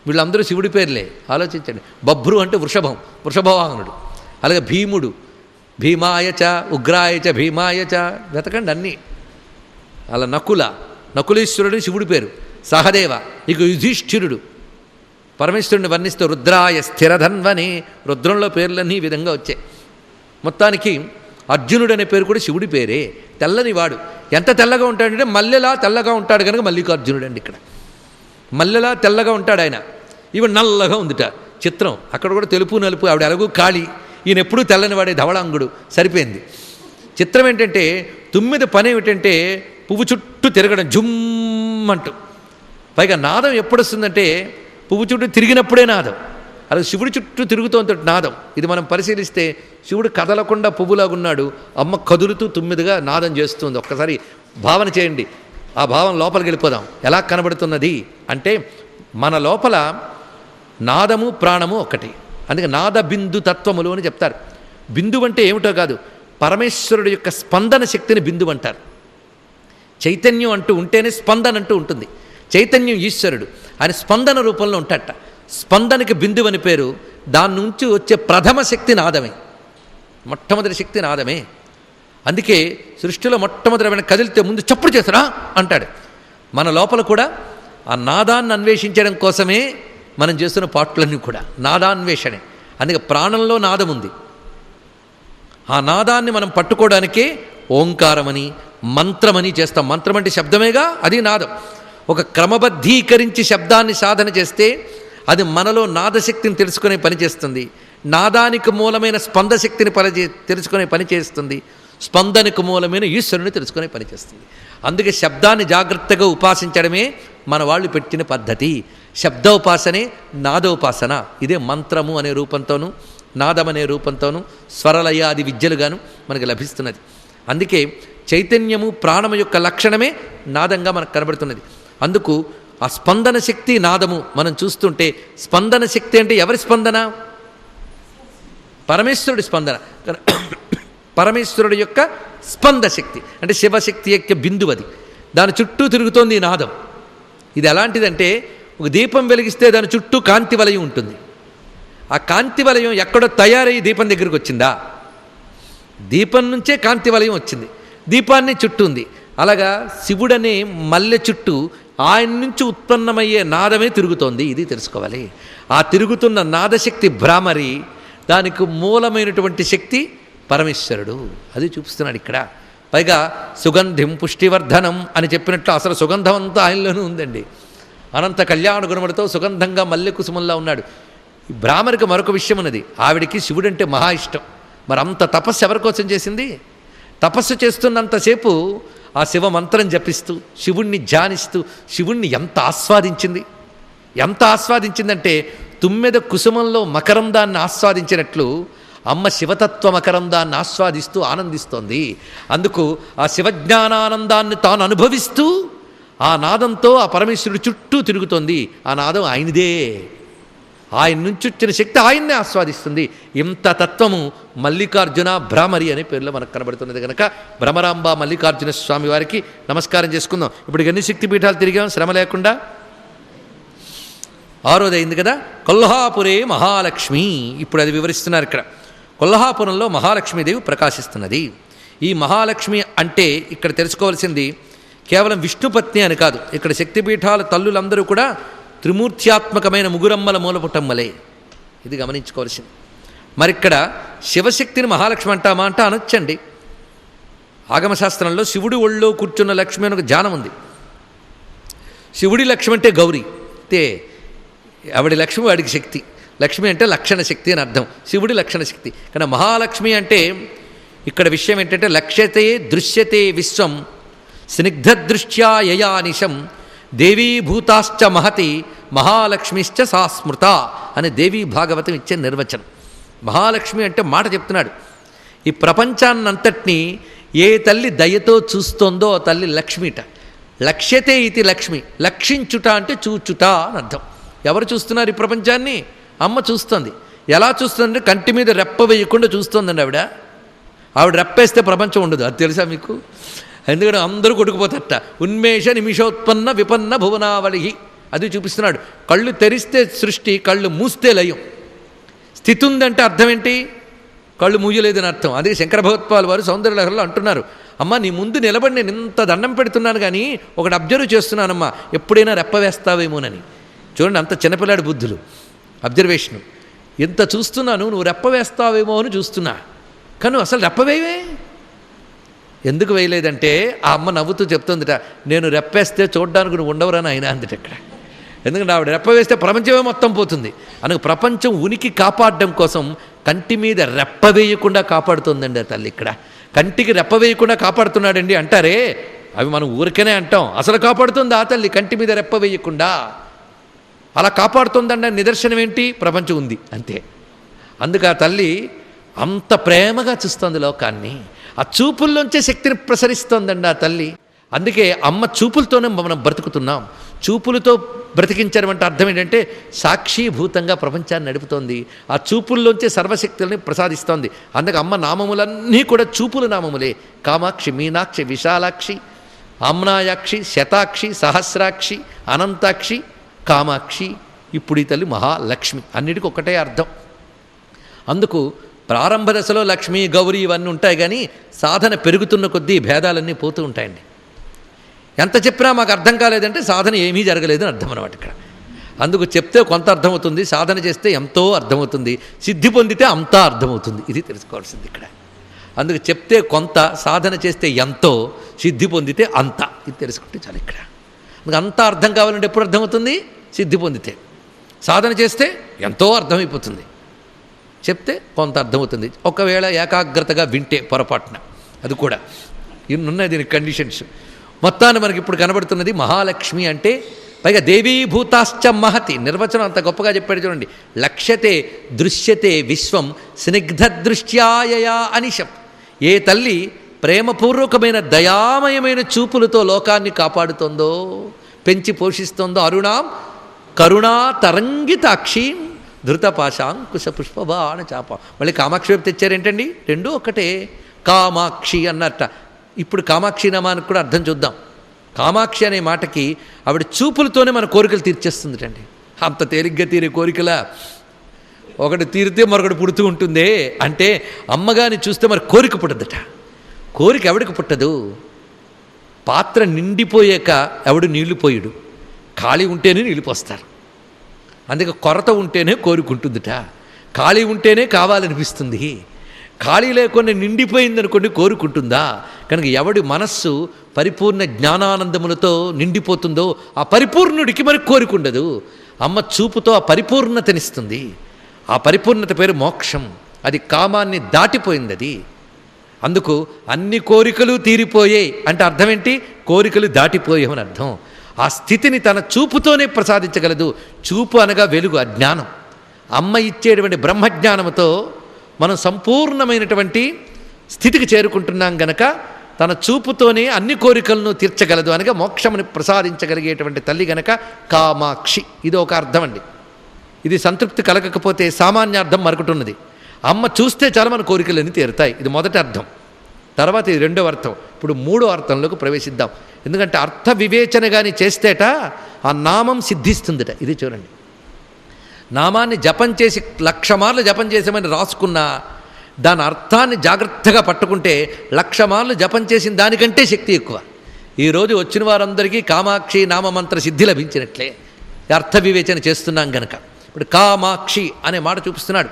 వీళ్ళందరూ శివుడి పేర్లే. ఆలోచించండి. బభ్రు అంటే వృషభం, వృషభవాహనుడు. అలాగే భీముడు, భీమాయచ, ఉగ్రాయచ, భీమాయచ, వెతకండి అన్నీ. అలా నకులేశ్వరుడు శివుడి పేరు. సహదేవ, ఇక యుధిష్ఠిరుడు పరమేశ్వరుని వర్ణిస్తూ రుద్రాయ స్థిరధన్వనే, రుద్రంలో పేర్లన్నీ ఈ విధంగా వచ్చాయి. మొత్తానికి అర్జునుడు అనే పేరు కూడా శివుడి పేరే. తెల్లని వాడు. ఎంత తెల్లగా ఉంటాడంటే మల్లెలా తెల్లగా ఉంటాడు కనుక మల్లికార్జునుడు అండి. ఇక్కడ మల్లెలా తెల్లగా ఉంటాడు ఆయన. ఈవిడ నల్లగా ఉందిట. చిత్రం. అక్కడ కూడా తెలుపు నలుపు. ఆవిడ ఎలాగూ కాళి, ఈయన ఎప్పుడూ తెల్లని వాడే ధవళాంగుడు. సరిపోయింది. చిత్రం ఏంటంటే తుమ్మిద పని ఏమిటంటే పువ్వు చుట్టూ తిరగడం జుమ్మంటూ. పైగా నాదం ఎప్పుడు వస్తుందంటే పువ్వు చుట్టూ తిరిగినప్పుడే నాదం. అలా శివుడి చుట్టూ తిరుగుతోంది నాదం. ఇది మనం పరిశీలిస్తే శివుడు కదలకుండా పువ్వులాగున్నాడు, అమ్మ కదులుతూ తుమ్మిదిగా నాదం చేస్తుంది. ఒక్కసారి భావన చేయండి. ఆ భావం లోపలికి వెళ్ళిపోదాం. ఎలా కనబడుతున్నది అంటే మన లోపల నాదము ప్రాణము ఒకటి. అందుకే నాద బిందు తత్వములు అని చెప్తారు. బిందువు అంటే ఏమిటో కాదు, పరమేశ్వరుడు యొక్క స్పందన శక్తిని బిందువు అంటారు. చైతన్యం అంటూ ఉంటేనే స్పందన అంటూ ఉంటుంది. చైతన్యం ఈశ్వరుడు, ఆయన స్పందన రూపంలో ఉంటాడట. స్పందనకి బిందువు అని పేరు. దాని నుంచి వచ్చే ప్రథమ శక్తి నాదమే. మొట్టమొదటి శక్తి నాదమే. అందుకే సృష్టిలో మొట్టమొదటి కదిలితే ముందు చప్పుడు చేస్తారా అంటాడు. మన లోపల కూడా ఆ నాదాన్ని అన్వేషించడం కోసమే మనం చేస్తున్న పాటలన్నీ కూడా నాదాన్వేషణే. అందుకే ప్రాణంలో నాదం ఉంది. ఆ నాదాన్ని మనం పట్టుకోవడానికే ఓంకారమని మంత్రమని చేస్తాం. మంత్రం అంటే శబ్దమేగా, అది నాదం. ఒక క్రమబద్ధీకరించి శబ్దాన్ని సాధన చేస్తే అది మనలో నాదశక్తిని తెలుసుకునే పని చేస్తుంది. నాదానికి మూలమైన స్పందశక్తిని తెలుసుకునే పని చేస్తుంది. స్పందనకు మూలమైన ఈశ్వరుని తెలుసుకునే పని చేస్తుంది. అందుకే శబ్దాన్ని జాగ్రత్తగా ఉపాసించడమే మన వాళ్ళు పెట్టిన పద్ధతి. శబ్దోపాసనే నాదోపాసన. ఇదే మంత్రము అనే రూపంతోనూ నాదం అనే రూపంతోనూ స్వరలయాది విద్యలుగాను మనకు లభిస్తున్నది. అందుకే చైతన్యము ప్రాణము యొక్క లక్షణమే నాదంగా మనకు కనబడుతున్నది. అందుకు ఆ స్పందన శక్తి నాదము మనం చూస్తుంటే, స్పందన శక్తి అంటే ఎవరి స్పందన? పరమేశ్వరుడి స్పందన. పరమేశ్వరుడి యొక్క స్పంద శక్తి అంటే శివశక్తి యొక్క బిందువు అది. దాని చుట్టూ తిరుగుతోంది ఈ నాదం. ఇది ఎలాంటిదంటే ఒక దీపం వెలిగిస్తే దాని చుట్టూ కాంతి వలయం ఉంటుంది. ఆ కాంతి వలయం ఎక్కడో తయారయ్యి దీపం దగ్గరికి వచ్చిందా? దీపం నుంచే కాంతి వలయం వచ్చింది, దీపాన్ని చుట్టూ ఉంది. అలాగా శివుడనే మల్లె చుట్టూ ఆయన నుంచి ఉత్పన్నమయ్యే నాదమే తిరుగుతోంది. ఇది తెలుసుకోవాలి. ఆ తిరుగుతున్న నాదశక్తి భ్రామరి, దానికి మూలమైనటువంటి శక్తి పరమేశ్వరుడు. అది చూపిస్తున్నాడు ఇక్కడ. పైగా సుగంధిం పుష్టివర్ధనం అని చెప్పినట్లు అసలు సుగంధం అంతా ఆయనలోనూ ఉందండి. అనంత కళ్యాణ గుణములతో సుగంధంగా మల్లె కుసుమంలా ఉన్నాడు. ఈ భ్రామరికి మరొక విషయం ఉన్నది. ఆవిడికి శివుడంటే మహా ఇష్టం. మరి అంత తపస్సు ఎవరి కోసం చేసింది? తపస్సు చేస్తున్నంతసేపు ఆ శివ మంత్రం జపిస్తూ శివుణ్ణి ధ్యానిస్తూ శివుణ్ణి ఎంత ఆస్వాదించింది. ఎంత ఆస్వాదించిందంటే తుమ్మెద కుసుమంలో మకరందాన్ని ఆస్వాదించినట్లు అమ్మ శివతత్వ మకరందాన్ని ఆస్వాదిస్తూ ఆనందిస్తోంది. అందుకు ఆ శివజ్ఞానానందాన్ని తాను అనుభవిస్తూ ఆ నాదంతో ఆ పరమేశ్వరుడు చుట్టూ తిరుగుతోంది. ఆ నాదం ఆయనదే. ఆయన నుంచి వచ్చిన శక్తి ఆయన్నే ఆస్వాదిస్తుంది. ఇంత తత్వము మల్లికార్జున భ్రామరి అనే పేరులో మనకు కనబడుతున్నది కనుక భ్రమరాంబ మల్లికార్జున స్వామి వారికి నమస్కారం చేసుకుందాం. ఇప్పుడు ఎన్ని శక్తిపీఠాలు తిరిగాం శ్రమ లేకుండా. 6వ అయింది కదా. కొల్హాపురే మహాలక్ష్మి. ఇప్పుడు అది వివరిస్తున్నారు ఇక్కడ. కొల్హాపురంలో మహాలక్ష్మీదేవి ప్రకాశిస్తున్నది. ఈ మహాలక్ష్మి అంటే ఇక్కడ తెలుసుకోవాల్సింది కేవలం విష్ణుపత్ని అని కాదు. ఇక్కడ శక్తిపీఠాల తల్లులందరూ కూడా త్రిమూర్త్యాత్మకమైన ముగురమ్మల మూలపుటమ్మలే. ఇది గమనించుకోవాల్సింది. మరిక్కడ శివశక్తిని మహాలక్ష్మి అంటామా అంటే అనొచ్చండి. ఆగమశాస్త్రంలో శివుడి ఒళ్ళో కూర్చున్న లక్ష్మి అని ఒక ధ్యానం ఉంది. శివుడి లక్ష్మి అంటే గౌరీ తే, ఆవిడి లక్ష్మి వాడికి శక్తి. లక్ష్మి అంటే లక్షణ శక్తి అని అర్థం. శివుడి లక్షణ శక్తి. కానీ మహాలక్ష్మి అంటే ఇక్కడ విషయం ఏంటంటే లక్ష్యతే దృశ్యతే విశ్వం స్నిగ్ధదృష్ట్యా యయానిశం దేవీభూతాశ్చ మహతి మహాలక్ష్మిశ్చ సా స్మృత అని దేవీ భాగవతం ఇచ్చే నిర్వచనం. మహాలక్ష్మి అంటే మాట చెప్తున్నాడు. ఈ ప్రపంచాన్నంతటినీ ఏ తల్లి దయతో చూస్తోందో ఆ తల్లి లక్ష్మిట. లక్ష్యతే ఇది లక్ష్మి, లక్షించుట అంటే చూచుట అని అర్థం. ఎవరు చూస్తున్నారు ఈ ప్రపంచాన్ని? అమ్మ చూస్తుంది. ఎలా చూస్తుందంటే కంటి మీద రెప్ప వేయకుండా చూస్తుందండి ఆవిడ రెప్పేస్తే ప్రపంచం ఉండదు. అది తెలుసా మీకు? ఎందుకంటే అందరూ కొట్టుకుపోతారట. ఉన్మేష నిమిషోత్పన్న విపన్న భువనావళి అది చూపిస్తున్నాడు. కళ్ళు తెరిస్తే సృష్టి, కళ్ళు మూస్తే లయం. స్థితి ఉందంటే అర్థం ఏంటి? కళ్ళు మూయలేదని అర్థం. అదే శంకర భగవత్పాల్ వారు సౌందర్యలహరిలో అంటున్నారు, అమ్మ నీ ముందు నిలబడి నేను ఇంత దండం పెడుతున్నాను కానీ ఒకటి అబ్జర్వ్ చేస్తున్నానమ్మా, ఎప్పుడైనా రెప్ప వేస్తావేమోనని. చూడండి, అంత చిన్నపిల్లాడి బుద్ధులు, అబ్జర్వేషను. ఎంత చూస్తున్నాను, నువ్వు రెప్ప వేస్తావేమో అని చూస్తున్నా, కానీ అసలు రెప్ప వేయవే. ఎందుకు వేయలేదంటే ఆ అమ్మ నవ్వుతూ చెప్తుందిట, నేను రెప్పేస్తే చూడ్డానికి నువ్వు ఉండవరని అయినా అందుట ఇక్కడ. ఎందుకంటే ఆవిడ రెప్ప వేస్తే ప్రపంచమే మొత్తం పోతుంది. అందుకు ప్రపంచం ఉనికి కాపాడడం కోసం కంటి మీద రెప్ప వేయకుండా కాపాడుతుందండి ఆ తల్లి. ఇక్కడ కంటికి రెప్ప వేయకుండా కాపాడుతున్నాడండి అంటారే, అవి మనం ఊరికనే అంటాం. అసలు కాపాడుతుంది ఆ తల్లి, కంటి మీద రెప్ప వేయకుండా. అలా కాపాడుతుందండి నిదర్శనం ఏంటి? ప్రపంచం ఉంది అంతే. అందుకు ఆ తల్లి అంత ప్రేమగా చూస్తుంది లోకాన్ని. ఆ చూపుల్లోంచే శక్తిని ప్రసరిస్తోందండి ఆ తల్లి. అందుకే అమ్మ చూపులతోనే మనం బ్రతుకుతున్నాం. చూపులతో బ్రతికించడం అర్థం ఏంటంటే సాక్షీభూతంగా ప్రపంచాన్ని నడుపుతోంది. ఆ చూపుల్లోంచే సర్వశక్తుల్ని ప్రసాదిస్తోంది. అందుకే అమ్మ నామములన్నీ కూడా చూపుల నామములే. కామాక్షి, మీనాక్షి, విశాలాక్షి, ఆమ్నాయాక్షి, శతాక్షి, సహస్రాక్షి, అనంతాక్షి, కామాక్షి. ఇప్పుడు ఈ తల్లి మహాలక్ష్మి. అన్నిటికీ ఒకటే అర్థం. అందుకు ప్రారంభ దశలో లక్ష్మి, గౌరీ ఇవన్నీ ఉంటాయి, కానీ సాధన పెరుగుతున్న కొద్దీ భేదాలన్నీ పోతూ ఉంటాయండి. ఎంత చెప్పినా మాకు అర్థం కాలేదంటే సాధన ఏమీ జరగలేదని అర్థం అన్నమాట ఇక్కడ. అందుకు చెప్తే కొంత అర్థమవుతుంది, సాధన చేస్తే ఎంతో అర్థమవుతుంది, సిద్ధి పొందితే అంతా అర్థమవుతుంది. ఇది తెలుసుకోవాల్సింది ఇక్కడ. అందుకు చెప్తే కొంత, సాధన చేస్తే ఎంతో, సిద్ధి పొందితే అంత. ఇది తెలుసుకుంటే చాలు ఇక్కడ. అందుకు అంతా అర్థం కావాలంటే ఎప్పుడు అర్థమవుతుంది? సిద్ధి పొందితే. సాధన చేస్తే ఎంతో అర్థమైపోతుంది, చెప్తే కొంత అర్థమవుతుంది. ఒకవేళ ఏకాగ్రతగా వింటే పొరపాటున, అది కూడా ఇన్నున్నాయి దీనికి కండిషన్స్. మొత్తాన్ని మనకి ఇప్పుడు కనబడుతున్నది మహాలక్ష్మి అంటే. పైగా దేవీభూతాశ్చ మహతి, నిర్వచనం అంత గొప్పగా చెప్పాడు చూడండి. లక్ష్యతే దృశ్యతే విశ్వం స్నిగ్ధదృష్ట్యాయయా అనిశం. ఏ తల్లి ప్రేమపూర్వకమైన దయామయమైన చూపులతో లోకాన్ని కాపాడుతోందో, పెంచి పోషిస్తోందో, అరుణాం కరుణా తరంగితాక్షి ధృతపాశాంకుశ పుష్పబాణ చాప. మళ్ళీ కామాక్షి వైపు తెచ్చారేంటండి? రెండూ ఒకటే. కామాక్షి అన్నట్ట. ఇప్పుడు కామాక్షి నామానికి కూడా అర్థం చూద్దాం. కామాక్షి అనే మాటకి ఆవిడ చూపులతోనే మన కోరికలు తీర్చేస్తుందిటండి. అంత తేలిగ్గా తీరే కోరికలా? ఒకటి తీరితే మరొకటి పుడుతూ ఉంటుందే అంటే, అమ్మగాని చూస్తే మరి కోరిక పుట్టదట. కోరిక ఎవడికి పుట్టదు? పాత్ర నిండిపోయాక ఎవడు నీళ్లు పోయుడు, ఖాళీ ఉంటేనే నీళ్ళు పోస్తారు. అందుకే కొరత ఉంటేనే కోరుకుంటుందిట, ఖాళీ ఉంటేనే కావాలనిపిస్తుంది. ఖాళీ లేకుండా నిండిపోయిందనుకోండి కోరుకుంటుందా? కనుక ఎవడి మనస్సు పరిపూర్ణ జ్ఞానానందములతో నిండిపోతుందో ఆ పరిపూర్ణుడికి మరి కోరికుండదు. అమ్మ చూపుతో ఆ పరిపూర్ణతనిస్తుంది. ఆ పరిపూర్ణత పేరు మోక్షం. అది కామాన్ని దాటిపోయింది అది. అందుకు అన్ని కోరికలు తీరిపోయాయి అంటే అర్థం ఏంటి? కోరికలు దాటిపోయామని అర్థం. ఆ స్థితిని తన చూపుతోనే ప్రసాదించగలదు. చూపు అనగా వెలుగు, అజ్ఞానం. అమ్మ ఇచ్చేటువంటి బ్రహ్మజ్ఞానంతో మనం సంపూర్ణమైనటువంటి స్థితికి చేరుకుంటున్నాం గనక తన చూపుతోనే అన్ని కోరికలను తీర్చగలదు అనగా మోక్షముని ప్రసాదించగలిగేటువంటి తల్లి గనక కామాక్షి. ఇది ఒక అర్థం అండి. ఇది సంతృప్తి కలగకపోతే సామాన్యార్థం మరొకటి ఉన్నది. అమ్మ చూస్తే చాలా మన కోరికలన్నీ తీరుతాయి. ఇది మొదటి అర్థం. తర్వాత ఇది రెండవ అర్థం. ఇప్పుడు మూడో అర్థంలోకి ప్రవేశిద్దాం. ఎందుకంటే అర్థ వివేచన కానీ చేస్తేట ఆ నామం సిద్ధిస్తుందట. ఇది చూడండి, నామాన్ని జపం చేసి 1,00,000 మార్లు జపం చేసామని రాసుకున్నా దాని అర్థాన్ని జాగ్రత్తగా పట్టుకుంటే 1,00,000 మార్లు జపం చేసిన దానికంటే శక్తి ఎక్కువ. ఈరోజు వచ్చిన వారందరికీ కామాక్షి నామమంత్ర సిద్ధి లభించినట్లే అర్థ వివేచన చేస్తున్నాం గనక. ఇప్పుడు కామాక్షి అనే మాట చూపిస్తున్నాడు.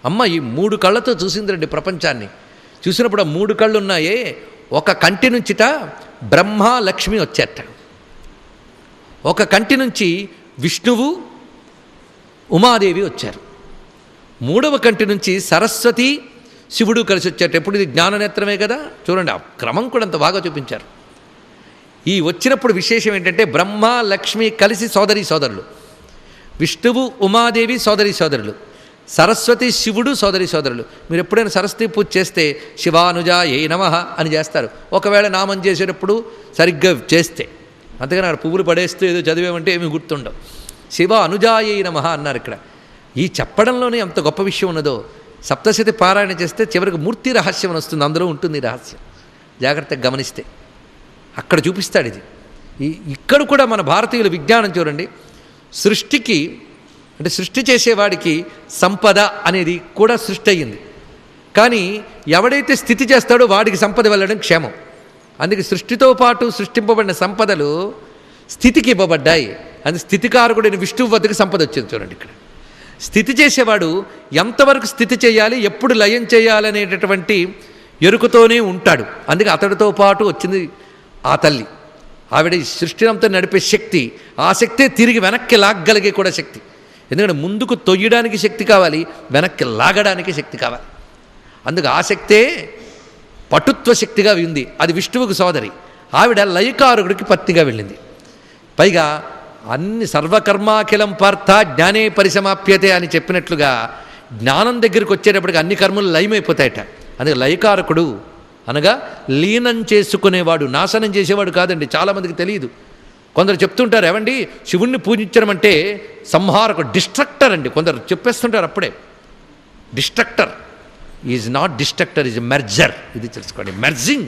అమ్మ ఈ 3 కళ్ళతో చూసిందిరండి ప్రపంచాన్ని. చూసినప్పుడు ఆ 3 కళ్ళు ఉన్నాయే, ఒక కంటి నుంచిట బ్రహ్మ లక్ష్మి వచ్చేట, ఒక కంటి నుంచి విష్ణువు ఉమాదేవి వచ్చారు, 3వ కంటి నుంచి సరస్వతి శివుడు కలిసి వచ్చేటప్పుడు ఇది జ్ఞాననేత్రమే కదా. చూడండి ఆ క్రమం కూడా అంత బాగా చూపించారు. ఈ వచ్చినప్పుడు విశేషం ఏంటంటే బ్రహ్మ లక్ష్మి కలిసి సోదరీ సోదరులు, విష్ణువు ఉమాదేవి సోదరీ సోదరులు, సరస్వతి శివుడు సోదరీ సోదరులు. మీరు ఎప్పుడైనా సరస్వతి పూజ చేస్తే శివానుజాయై నమః అని చేస్తారు. ఒకవేళ నామం చేసేటప్పుడు సరిగ్గా చేస్తే, అంతేగాని అక్కడ పువ్వులు పడేస్తూ ఏదో చదివేమంటే ఏమీ గుర్తుండవు. శివ అనుజాయై నమః అన్నారు ఇక్కడ. ఈ చెప్పడంలోనే అంత గొప్ప విషయం ఉన్నదో. సప్తశతి పారాయణ చేస్తే చివరికి మూర్తి రహస్యం అని వస్తుంది, అందులో ఉంటుంది రహస్యం. జాగ్రత్తగా గమనిస్తే అక్కడ చూపిస్తాడు ఇది. ఇక్కడ కూడా మన భారతీయుల విజ్ఞానం చూడండి. సృష్టికి అంటే సృష్టి చేసేవాడికి సంపద అనేది కూడా సృష్టి అయ్యింది. కానీ ఎవడైతే స్థితి చేస్తాడో వాడికి సంపద వెళ్ళడం క్షేమం. అందుకే సృష్టితో పాటు సృష్టింపబడిన సంపదలు స్థితికి ఇవ్వబడ్డాయి. అది స్థితికారకుడైన విష్ణువు వద్దకు సంపద వచ్చింది. చూడండి ఇక్కడ స్థితి చేసేవాడు ఎంతవరకు స్థితి చేయాలి, ఎప్పుడు లయం చేయాలనేటటువంటి ఎరుకతోనే ఉంటాడు. అందుకే అతడితో పాటు వచ్చింది ఆ తల్లి. ఆవిడ సృష్టినంతా నడిపే శక్తి. ఆ శక్తే తిరిగి వెనక్కి లాగగలిగే కూడా శక్తి. ఎందుకంటే ముందుకు తొయ్యడానికి శక్తి కావాలి, వెనక్కి లాగడానికి శక్తి కావాలి. అందుకు ఆ శక్తే పటుత్వ శక్తిగా ఉంది. అది విష్ణువుకు సోదరి. ఆవిడ లయకారకుడికి పత్నిగా వెళ్ళింది. పైగా అన్ని సర్వకర్మాఖిలం పార్థ జ్ఞానే పరిసమాప్యతే అని చెప్పినట్లుగా జ్ఞానం దగ్గరికి వచ్చేటప్పటికి అన్ని కర్మలు లయమైపోతాయట. అందుకే లయకారకుడు అనగా లీనం చేసుకునేవాడు, నాశనం చేసేవాడు కాదండి. చాలామందికి తెలియదు. కొందరు చెప్తుంటారు, ఏమండి శివుణ్ణి పూజించడం అంటే సంహారకుడు, డిస్ట్రక్టర్ అండి. కొందరు చెప్పేస్తుంటారు అప్పుడే. Destructor is not destructor, is merger. ఇది తెలుసుకోండి. మెర్జింగ్,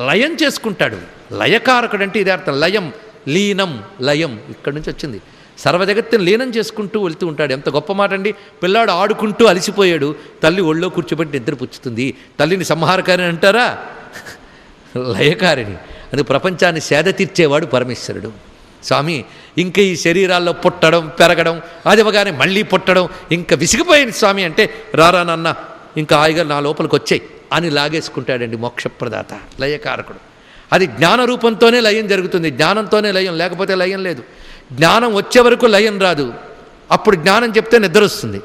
లయం చేసుకుంటాడు. లయకారకుడు అంటే ఇదే అర్థం. లయం, లీనం, లయం ఇక్కడి నుంచి వచ్చింది. సర్వజగత్తుని లీనం చేసుకుంటూ వెళ్తూ ఉంటాడు. ఎంత గొప్ప మాట అండి. పిల్లాడు ఆడుకుంటూ అలసిపోయాడు, తల్లి ఒళ్ళో కూర్చోబెట్టి నిద్ర పుచ్చుతుంది. తల్లిని సంహారకారిని అంటారా? లయకారిణి. అది ప్రపంచాన్ని సేద తీర్చేవాడు పరమేశ్వరుడు. స్వామి ఇంకా ఈ శరీరాల్లో పుట్టడం పెరగడం, అది అవగానే మళ్ళీ పుట్టడం ఇంకా విసిగిపోయింది స్వామి అంటే, రారా నాన్న ఇంకా హాయిగా నా లోపలికి వచ్చాయి అని లాగేసుకుంటాడండి మోక్షప్రదాత, లయకారకుడు. అది జ్ఞాన రూపంతోనే లయం జరుగుతుంది. జ్ఞానంతోనే లయం, లేకపోతే లయం లేదు. జ్ఞానం వచ్చే వరకు లయం రాదు. అప్పుడు జ్ఞానం చెప్తే నిద్ర వస్తుంది.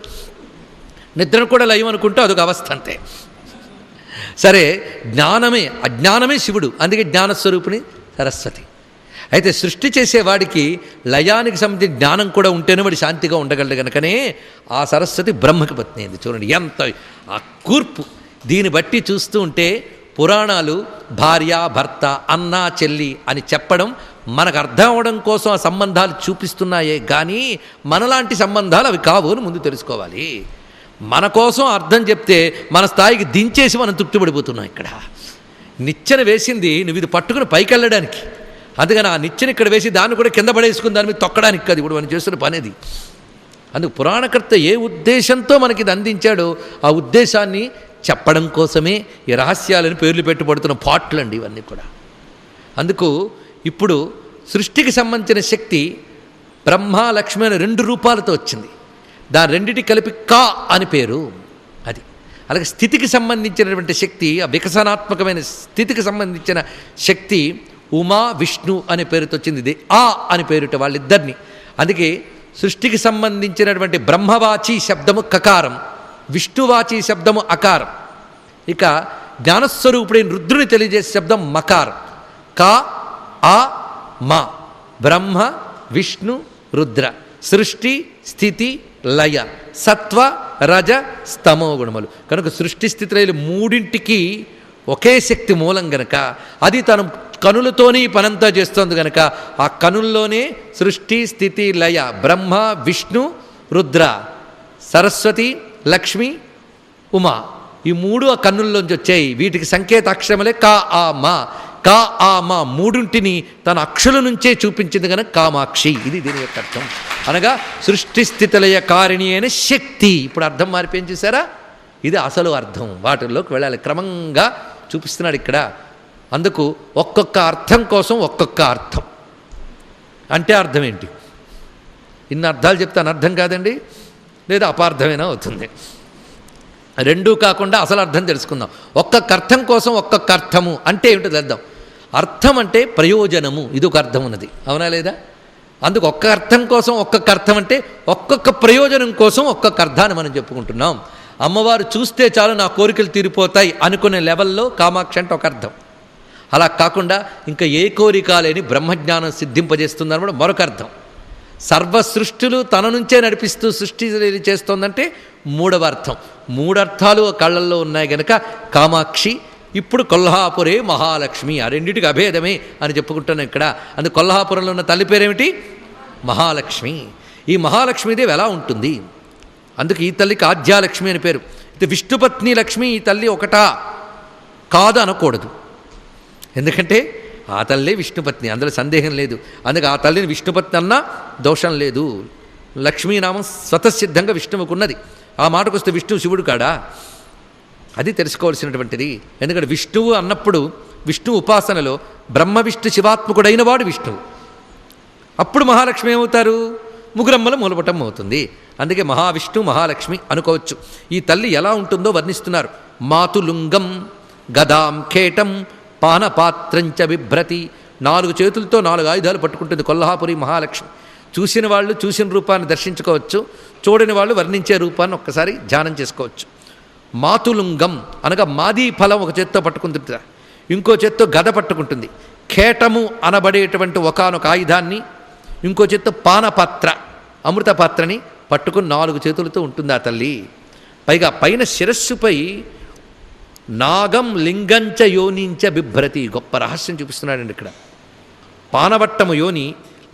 నిద్రను కూడా లయం అనుకుంటే అదొక అవస్థ అంతే. సరే, జ్ఞానమే అజ్ఞానమే శివుడు. అందుకే జ్ఞానస్వరూపిణి సరస్వతి. అయితే సృష్టి చేసేవాడికి లయానికి సంబంధించిన జ్ఞానం కూడా ఉంటేనే వాడు శాంతిగా ఉండగలడు. కనుకనే ఆ సరస్వతి బ్రహ్మకి పత్ని అయింది. చూడండి ఎంత ఆ కూర్పు. దీన్ని బట్టి చూస్తూ ఉంటే పురాణాలు భార్య భర్త అన్న చెల్లి అని చెప్పడం మనకు అర్థం అవడం కోసం ఆ సంబంధాలు చూపిస్తున్నాయే కానీ మనలాంటి సంబంధాలు అవి కావు అని ముందు తెలుసుకోవాలి. మన కోసం అర్థం చెప్తే మన స్థాయికి దించేసి మనం తృప్తిపడిపోతున్నాం. ఇక్కడ నిచ్చెన వేసింది నువ్వు ఇది పట్టుకుని పైకి వెళ్ళడానికి. అందుకని ఆ నిచ్చెన ఇక్కడ వేసి దాన్ని కూడా కింద పడేసుకుని దాని మీద తొక్కడానికి కాదు ఇప్పుడు మనం చేస్తున్న పనేది. అందుకు పురాణకర్త ఏ ఉద్దేశంతో మనకి ఇది అందించాడో ఆ ఉద్దేశాన్ని చెప్పడం కోసమే ఈ రహస్యాలను పేర్లు పెట్టుబడుతున్న పాటలండి ఇవన్నీ కూడా. అందుకు ఇప్పుడు సృష్టికి సంబంధించిన శక్తి బ్రహ్మ లక్ష్మి అనే 2 రూపాలతో వచ్చింది. దాని రెండింటికి కలిపి కా అని పేరు. అది అలాగే స్థితికి సంబంధించినటువంటి శక్తి, ఆ వికసనాత్మకమైన స్థితికి సంబంధించిన శక్తి ఉమా విష్ణు అనే పేరుతో వచ్చింది. ఇది ఆ అని పేరుట వాళ్ళిద్దరిని. అందుకే సృష్టికి సంబంధించినటువంటి బ్రహ్మవాచి శబ్దము కకారం, విష్ణువాచి శబ్దము అకారం. ఇక జ్ఞానస్వరూపుడైన రుద్రుని తెలియజేసే శబ్దం మకారం. కా ఆ మా బ్రహ్మ విష్ణు రుద్ర. సృష్టి స్థితి లయ, సత్వ రజ స్తమో గుణములు. కనుక సృష్టి స్థితి లయలు మూడింటికి ఒకే శక్తి మూలం గనక అది తన కనులతోనే ఈ పనంతా చేస్తోంది గనక ఆ కనుల్లోనే సృష్టి స్థితి లయ బ్రహ్మ విష్ణు రుద్ర సరస్వతి లక్ష్మి ఉమా ఈ 3 ఆ కన్నుల్లోంచి వచ్చాయి. వీటికి సంకేతాక్షరములే కా ఆ మా. కా ఆ మా మూడింటిని తన అక్షుల నుంచే చూపించింది కనుక కామాక్షి. ఇది దీని యొక్క అర్థం. అనగా సృష్టి స్థితిలయ కారిణి అయిన శక్తి. ఇప్పుడు అర్థం మారిపోయింది చూసారా? ఇది అసలు అర్థం. వాటిల్లోకి వెళ్ళాలి. క్రమంగా చూపిస్తున్నాడు ఇక్కడ. అందుకు ఒక్కొక్క అర్థం కోసం ఒక్కొక్క అర్థం. అంటే అర్థం ఏంటి? ఇన్ని అర్థాలు చెప్తాను అర్థం కాదండి, లేదా అపార్థమైనా అవుతుంది. రెండూ కాకుండా అసలు అర్థం తెలుసుకుందాం. ఒక్కొక్క అర్థం కోసం ఒక్కొక్క అర్థము అంటే ఏమిటో తెలుద్దాం. అర్థం అంటే ప్రయోజనము, ఇది ఒక అర్థం ఉన్నది, అవునా లేదా? అందుకు ఒక్క అర్థం కోసం ఒక్కొక్క అర్థం అంటే ఒక్కొక్క ప్రయోజనం కోసం ఒక్కొక్క అర్థాన్ని మనం చెప్పుకుంటున్నాం. అమ్మవారు చూస్తే చాలు నా కోరికలు తీరిపోతాయి అనుకునే లెవెల్లో కామాక్షి అంటే ఒక అర్థం. అలా కాకుండా ఇంకా ఏ కోరిక లేని బ్రహ్మజ్ఞానం సిద్ధింపజేస్తుందని కూడా మరొక అర్థం. సర్వ సృష్టిలు తన నుంచే నడిపిస్తూ సృష్టి చేస్తోందంటే మూడవ అర్థం. మూడర్థాలు కళ్ళల్లో ఉన్నాయి గనక కామాక్షి. ఇప్పుడు కొల్హాపురే మహాలక్ష్మి, ఆ రెండింటికి అభేదమే అని చెప్పుకుంటున్నాం ఇక్కడ. అందుకు కొల్హాపురంలో ఉన్న తల్లి పేరేమిటి? మహాలక్ష్మి. ఈ మహాలక్ష్మీదేవి ఎలా ఉంటుంది? అందుకు ఈ తల్లికి ఆద్యాలక్ష్మి అని పేరు. ఇది విష్ణుపత్ని లక్ష్మి. ఈ తల్లి ఒకటా కాదు అనకూడదు, ఎందుకంటే ఆ తల్లి విష్ణుపత్ని, అందులో సందేహం లేదు. అందుకే ఆ తల్లిని విష్ణుపత్ని అన్నా దోషం లేదు. లక్ష్మీనామం స్వతసిద్ధంగా విష్ణువుకున్నది. ఆ మాటకు వస్తే విష్ణువు శివుడు కాడా? అది తెలుసుకోవాల్సినటువంటిది. ఎందుకంటే విష్ణువు అన్నప్పుడు విష్ణు ఉపాసనలో బ్రహ్మ విష్ణు శివాత్మకుడైన వాడు విష్ణువు. అప్పుడు మహాలక్ష్మి ఏమవుతారు? ముగురమ్మల మూలపటం అవుతుంది. అందుకే మహావిష్ణు మహాలక్ష్మి అనుకోవచ్చు. ఈ తల్లి ఎలా ఉంటుందో వర్ణిస్తున్నారు. మాతులుంగం గదాం ఖేటం పానపాత్రంచ బిభ్రతి. 4 చేతులతో 4 ఆయుధాలు పట్టుకుంటుంది కొల్హాపురి మహాలక్ష్మి. చూసిన వాళ్ళు చూసిన రూపాన్ని దర్శించుకోవచ్చు, చూడని వాళ్ళు వర్ణించే రూపాన్ని ఒక్కసారి ధ్యానం చేసుకోవచ్చు. మాతులుంగం అనగా మాదీ ఫలం ఒక చేత్తో పట్టుకుంటుంది, ఇంకో చేత్తో గద పట్టుకుంటుంది. ఖేటము అనబడేటువంటి ఒకానొక ఆయుధాన్ని, ఇంకో చేత్తో పానపాత్ర అమృత పాత్రని పట్టుకుని 4 చేతులతో ఉంటుంది ఆ తల్లి. పైగా పైన శిరస్సుపై నాగం లింగంచ యోనించ బిభ్రతి. గొప్ప రహస్యం చూపిస్తున్నాడండి ఇక్కడ. పానవట్టము యోని,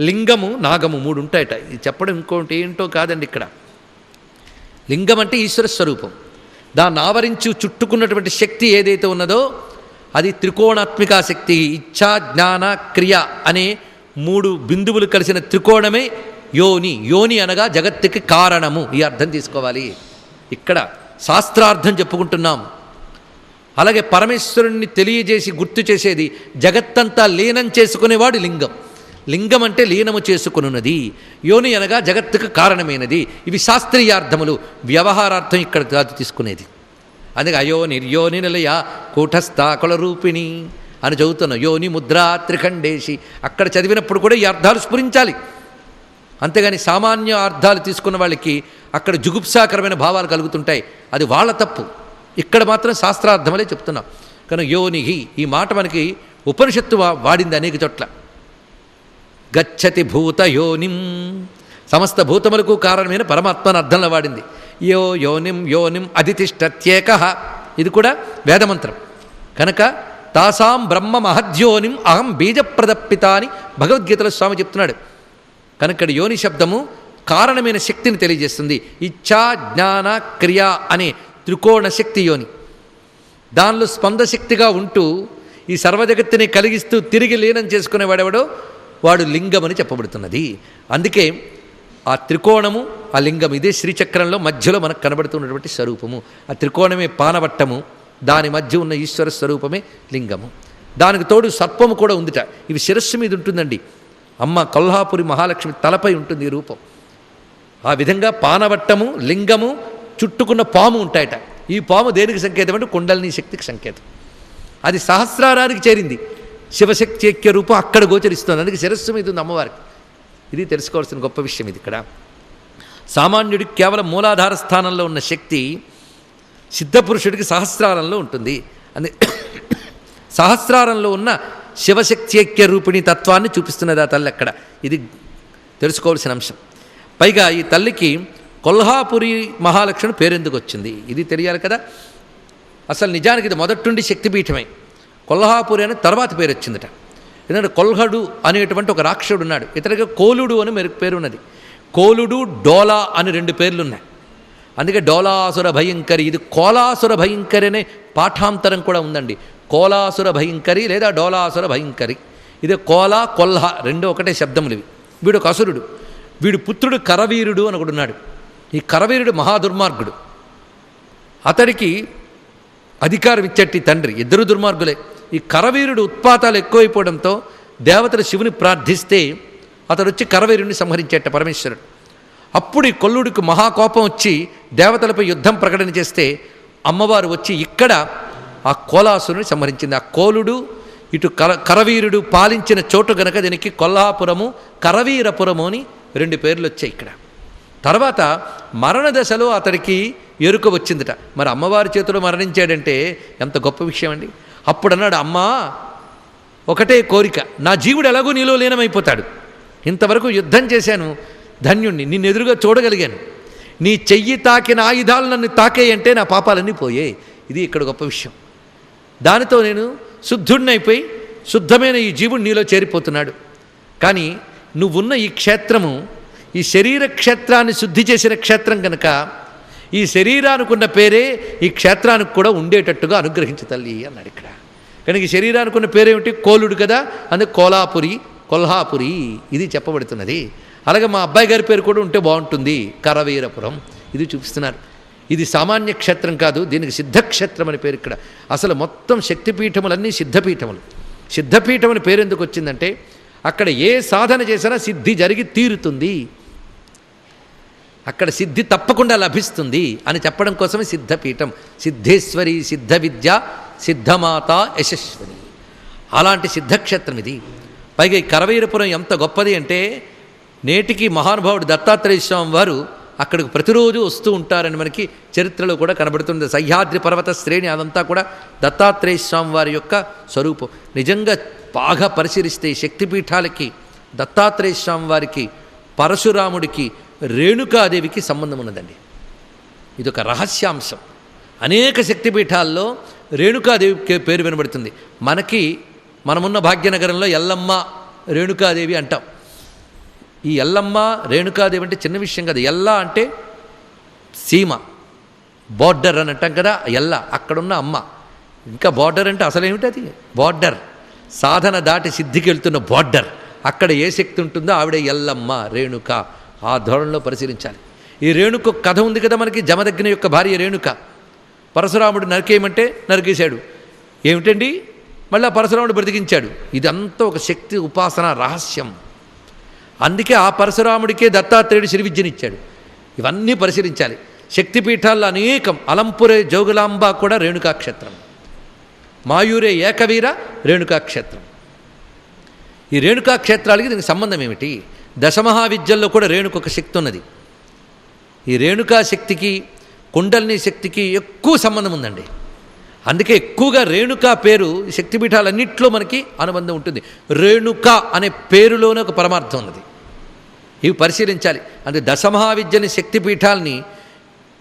లింగము నాగము 3 ఉంటాయట. ఇది చెప్పడం ఇంకోటి ఏంటో కాదండి. ఇక్కడ లింగం అంటే ఈశ్వర స్వరూపం. దాన్ని ఆవరించి చుట్టుకున్నటువంటి శక్తి ఏదైతే ఉన్నదో అది త్రికోణాత్మికా శక్తి. ఇచ్ఛా జ్ఞాన క్రియ అనే 3 బిందువులు కలిసిన త్రికోణమే యోని. యోని అనగా జగత్తుకి కారణము. ఈ అర్థం తీసుకోవాలి. ఇక్కడ శాస్త్రార్థం చెప్పుకుంటున్నాం. అలాగే పరమేశ్వరుణ్ణి తెలియజేసి గుర్తు చేసేది జగత్తంతా లీనం చేసుకునేవాడు లింగం. లింగం అంటే లీనము చేసుకున్నది. యోని అనగా జగత్తుకు కారణమైనది. ఇవి శాస్త్రీయార్థములు. వ్యవహారార్థం ఇక్కడ కాదు తీసుకునేది. అందుకే అయో నిర్యోని నిలయ కూటస్థాకుల రూపిణి అని చదువుతున్నాం. యోని ముద్రా త్రిఖండేసి అక్కడ చదివినప్పుడు కూడా ఈ అర్థాలు స్ఫురించాలి. అంతేగాని సామాన్య అర్థాలు తీసుకున్న వాళ్ళకి అక్కడ జుగుప్సాకరమైన భావాలు కలుగుతుంటాయి. అది వాళ్ళ తప్పు. ఇక్కడ మాత్రం శాస్త్రార్థమలే చెప్తున్నాం. కానీ యోనిహి ఈ మాట మనకి ఉపనిషత్తు వాడింది అనేక చోట్ల. గచ్చతి భూత యోనిం, సమస్త భూతములకు కారణమైన పరమాత్మను అర్థంలో వాడింది. యో యోనిం యోనిం అధితిష్టత్యేక, ఇది కూడా వేదమంత్రం కనుక తాసాం బ్రహ్మ మహద్యోనిం అహం బీజప్రదప్పిత అని భగవద్గీతలో స్వామి చెప్తున్నాడు. కనుక ఇక్కడ యోని శబ్దము కారణమైన శక్తిని తెలియజేస్తుంది. ఇచ్ఛా జ్ఞాన క్రియ అనే త్రికోణ శక్తి యోని. దానిలో స్పందశక్తిగా ఉంటూ ఈ సర్వజగత్తుని కలిగిస్తూ తిరిగి లీనం చేసుకునేవాడెవడో వాడు లింగమని చెప్పబడుతున్నది. అందుకే ఆ త్రికోణము ఆ లింగం ఇదే శ్రీచక్రంలో మధ్యలో మనకు కనబడుతున్నటువంటి స్వరూపము. ఆ త్రికోణమే పానవట్టము, దాని మధ్య ఉన్న ఈశ్వర స్వరూపమే లింగము. దానికి తోడు సర్పము కూడా ఉందిట. ఇవి శిరస్సు మీద ఉంటుందండి. అమ్మ కొల్హాపురి మహాలక్ష్మి తలపై ఉంటుంది ఈ రూపం. ఆ విధంగా పానవట్టము లింగము చుట్టుకున్న పాము ఉంటాయట. ఈ పాము దేనికి సంకేతం అంటే కుండలిని శక్తికి సంకేతం. అది సహస్రారానికి చేరింది. శివశక్తి ఐక్య రూపం అక్కడ గోచరిస్తుంది. అందుకే శిరస్సు మీద ఉంది అమ్మవారికి. ఇది తెలుసుకోవాల్సిన గొప్ప విషయం ఇది. ఇక్కడ సామాన్యుడికి కేవలం మూలాధార స్థానంలో ఉన్న శక్తి సిద్ధపురుషుడికి సహస్రారంలో ఉంటుంది. అని సహస్రారంలో ఉన్న శివశక్తి ఐక్య రూపిణి తత్వాన్ని చూపిస్తున్నది ఆ తల్లి అక్కడ. ఇది తెలుసుకోవాల్సిన అంశం. పైగా ఈ తల్లికి కొల్హాపురి మహాలక్ష్మి పేరెందుకు వచ్చింది ఇది తెలియాలి కదా. అసలు నిజానికి ఇది మొదట్టుండి శక్తిపీఠమే. కొల్హాపురి అని తర్వాత పేరు వచ్చిందట. ఎందుకంటే కొల్హడు అనేటువంటి ఒక రాక్షసుడు ఉన్నాడు. ఇతరుగా కోలుడు అని పేరున్నది. కోలుడు డోలా అని 2 పేర్లున్నాయి. అందుకే డోలాసుర భయంకరి. ఇది కోలాసుర భయంకరి అనే పాఠాంతరం కూడా ఉందండి. కోలాసుర భయంకరి లేదా డోలాసుర భయంకరి. ఇదే కోలా కొల్హ 2 ఒకటే శబ్దములు ఇవి. వీడు ఒక అసురుడు. వీడు పుత్రుడు కరవీరుడు అని ఒకడు ఉన్నాడు. ఈ కరవీరుడు మహాదుర్మార్గుడు. అతడికి అధికారం ఇచ్చట్టి తండ్రి. ఇద్దరు దుర్మార్గులే. ఈ కరవీరుడు ఉత్పాతాలు ఎక్కువైపోవడంతో దేవతలు శివుని ప్రార్థిస్తే అతడు వచ్చి కరవీరుడిని సంహరించేట పరమేశ్వరుడు. అప్పుడు ఈ కొల్లుడికి మహాకోపం వచ్చి దేవతలపై యుద్ధం ప్రకటన చేస్తే అమ్మవారు వచ్చి ఇక్కడ ఆ కోలాసురుని సంహరించింది. ఆ కోలుడు ఇటు కరవీరుడు పాలించిన చోటు గనక దీనికి కొల్హాపురము కరవీరపురము అని 2 పేర్లు వచ్చాయి. ఇక్కడ తర్వాత మరణ దశలో అతడికి ఎరుక వచ్చిందట. మరి అమ్మవారి చేతిలో మరణించాడంటే ఎంత గొప్ప విషయం అండి. అప్పుడు అన్నాడు, అమ్మా ఒకటే కోరిక, నా జీవుడు ఎలాగో నీలో లీనమైపోతాడు. ఇంతవరకు యుద్ధం చేశాను, ధన్యుణ్ణి, నిన్ను ఎదురుగా చూడగలిగాను. నీ చెయ్యి తాకిన ఆయుధాలు నన్ను తాకేయంటే నా పాపాలన్నీ పోయాయి. ఇది ఇక్కడ గొప్ప విషయం. దానితో నేను శుద్ధుడినైపోయి శుద్ధమైన ఈ జీవుడు నీలో చేరిపోతున్నాడు. కానీ నువ్వున్న ఈ క్షేత్రము ఈ శరీర క్షేత్రాన్ని శుద్ధి చేసిన క్షేత్రం కనుక ఈ శరీరానికి ఉన్న పేరే ఈ క్షేత్రానికి కూడా ఉండేటట్టుగా అనుగ్రహించు తల్లి అన్నాడు ఇక్కడ. కనుక ఈ శరీరానికి ఉన్న పేరేమిటి? కోలుడు కదా, అందుకే కోలాపురి, కొల్హాపురి ఇది చెప్పబడుతున్నది. అలాగే మా అబ్బాయి గారి పేరు కూడా ఉంటే బాగుంటుంది, కరవీరపురం. ఇది చూపిస్తున్నారు. ఇది సామాన్య క్షేత్రం కాదు, దీనికి సిద్ధక్షేత్రం అని పేరు. ఇక్కడ అసలు మొత్తం శక్తిపీఠములన్నీ సిద్ధపీఠములు. సిద్ధపీఠం అని పేరు ఎందుకు వచ్చిందంటే అక్కడ ఏ సాధన చేసినా సిద్ధి జరిగి తీరుతుంది, అక్కడ సిద్ధి తప్పకుండా లభిస్తుంది అని చెప్పడం కోసమే సిద్ధపీఠం. సిద్ధేశ్వరి, సిద్ధ విద్య, సిద్ధమాత, యశస్వరి, అలాంటి సిద్ధక్షేత్రం ఇది. పైగా ఈ కరవీరపురం ఎంత గొప్పది అంటే నేటికి మహానుభావుడు దత్తాత్రేయ స్వామి వారు అక్కడికి ప్రతిరోజు వస్తూ ఉంటారని మనకి చరిత్రలో కూడా కనబడుతుంది. సహ్యాద్రి పర్వత శ్రేణి అదంతా కూడా దత్తాత్రేయ స్వామి వారి యొక్క స్వరూపం. నిజంగా బాగా పరిశీలిస్తే శక్తిపీఠాలకి, దత్తాత్రేయ స్వామి వారికి, పరశురాముడికి, రేణుకాదేవికి సంబంధం ఉన్నదండి. ఇదొక రహస్యాంశం. అనేక శక్తిపీఠాల్లో రేణుకాదేవి పేరు వినబడుతుంది. మనమున్న భాగ్యనగరంలో ఎల్లమ్మ రేణుకాదేవి అంటాం. ఈ ఎల్లమ్మ రేణుకాదేవి అంటే చిన్న విషయం కదా. ఎల్ల అంటే సీమ, బార్డర్ అని అంటాం కదా, ఎల్ల అక్కడున్న అమ్మ. ఇంకా బార్డర్ అంటే అసలేమిటి? అది బార్డర్, సాధన దాటి సిద్ధికి వెళ్తున్న బార్డర్. అక్కడ ఏ శక్తి ఉంటుందో ఆవిడే ఎల్లమ్మ, రేణుక. ఆ ధోరణిలో పరిశీలించాలి. ఈ రేణుక కథ ఉంది కదా మనకి. జమదగ్ని యొక్క భార్య రేణుక. పరశురాముడు నరికేయమంటే నరికేశాడు. ఏమిటండి? మళ్ళీ పరశురాముడు బ్రతికించాడు. ఇదంతా ఒక శక్తి ఉపాసన రహస్యం. అందుకే ఆ పరశురాముడికే దత్తాత్రేయుడు శ్రీ విద్యనిచ్చాడు. ఇవన్నీ పరిశీలించాలి. శక్తిపీఠాల్లో అనేకం. అలంపురే జోగులాంబ కూడా రేణుకాక్షేత్రం, మాయూరే ఏకవీర రేణుకాక్షేత్రం. ఈ రేణుకాక్షేత్రాలకి దీనికి సంబంధం ఏమిటి? దశమహావిద్యల్లో కూడా రేణుకొక శక్తి ఉన్నది. ఈ రేణుకా శక్తికి, కుండలిని శక్తికి ఎక్కువ సంబంధం ఉందండి. అందుకే ఎక్కువగా రేణుకా పేరు శక్తిపీఠాలన్నింటిలో మనకి అనుబంధం ఉంటుంది. రేణుక అనే పేరులోనే ఒక పరమార్థం ఉన్నది. ఇవి పరిశీలించాలి. అందుకే దశమహావిద్యని, శక్తిపీఠాలని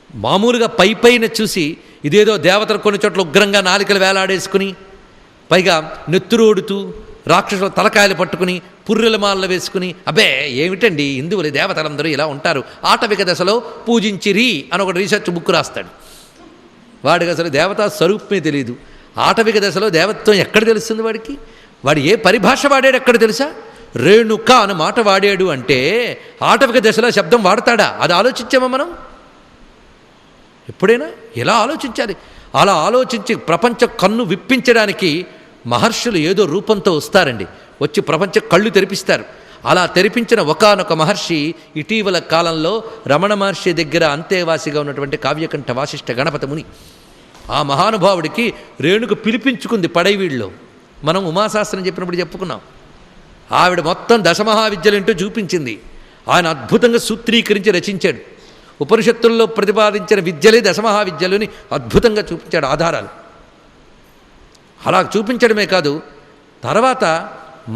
మామూలుగా పైన చూసి ఇదేదో దేవతలు కొన్ని చోట్ల ఉగ్రంగా నాలికలు వేలాడేసుకుని, పైగా నెత్తురోడుతూ, రాక్షసుల తలకాయలు పట్టుకుని, పుర్రెల మాలలు వేసుకుని, అబ్బే ఏమిటండి హిందువులు దేవతలందరూ ఇలా ఉంటారు, ఆటవిక దశలో పూజించిరి అని ఒక రీసెర్చ్ బుక్ రాస్తాడు. వాడికి అసలు దేవతా స్వరూపమే తెలియదు. ఆటవిక దశలో దేవత్వం ఎక్కడ తెలుస్తుంది వాడికి? వాడు ఏ పరిభాష వాడాడు ఎక్కడ తెలుసా? రేణుక అని మాట వాడాడు అంటే ఆటవిక దశలో శబ్దం వాడతాడా? అది ఆలోచించామా మనం ఎప్పుడైనా? ఎలా ఆలోచించాలి? అలా ఆలోచించి ప్రపంచ కన్ను విప్పించడానికి మహర్షులు ఏదో రూపంతో వస్తారండి. వచ్చి ప్రపంచ కళ్ళు తెరిపిస్తారు. అలా తెరిపించిన ఒకానొక మహర్షి ఇటీవల కాలంలో రమణ మహర్షి దగ్గర అంతేవాసిగా ఉన్నటువంటి కావ్యకంఠ వాసిష్ఠ గణపతి ముని. ఆ మహానుభావుడికి రేణుకు పిలిపించుకుంది పడైవీళ్ళలో. మనం ఉమాశాస్త్రం చెప్పినప్పుడు చెప్పుకున్నాం. ఆవిడ మొత్తం దశమహావిద్యలేంటో చూపించింది. ఆయన అద్భుతంగా సూత్రీకరించి రచించాడు. ఉపనిషత్తుల్లో ప్రతిపాదించిన విద్యలే దశమహావిద్యలని అద్భుతంగా చూపించాడు ఆధారాలు. అలా చూపించడమే కాదు, తర్వాత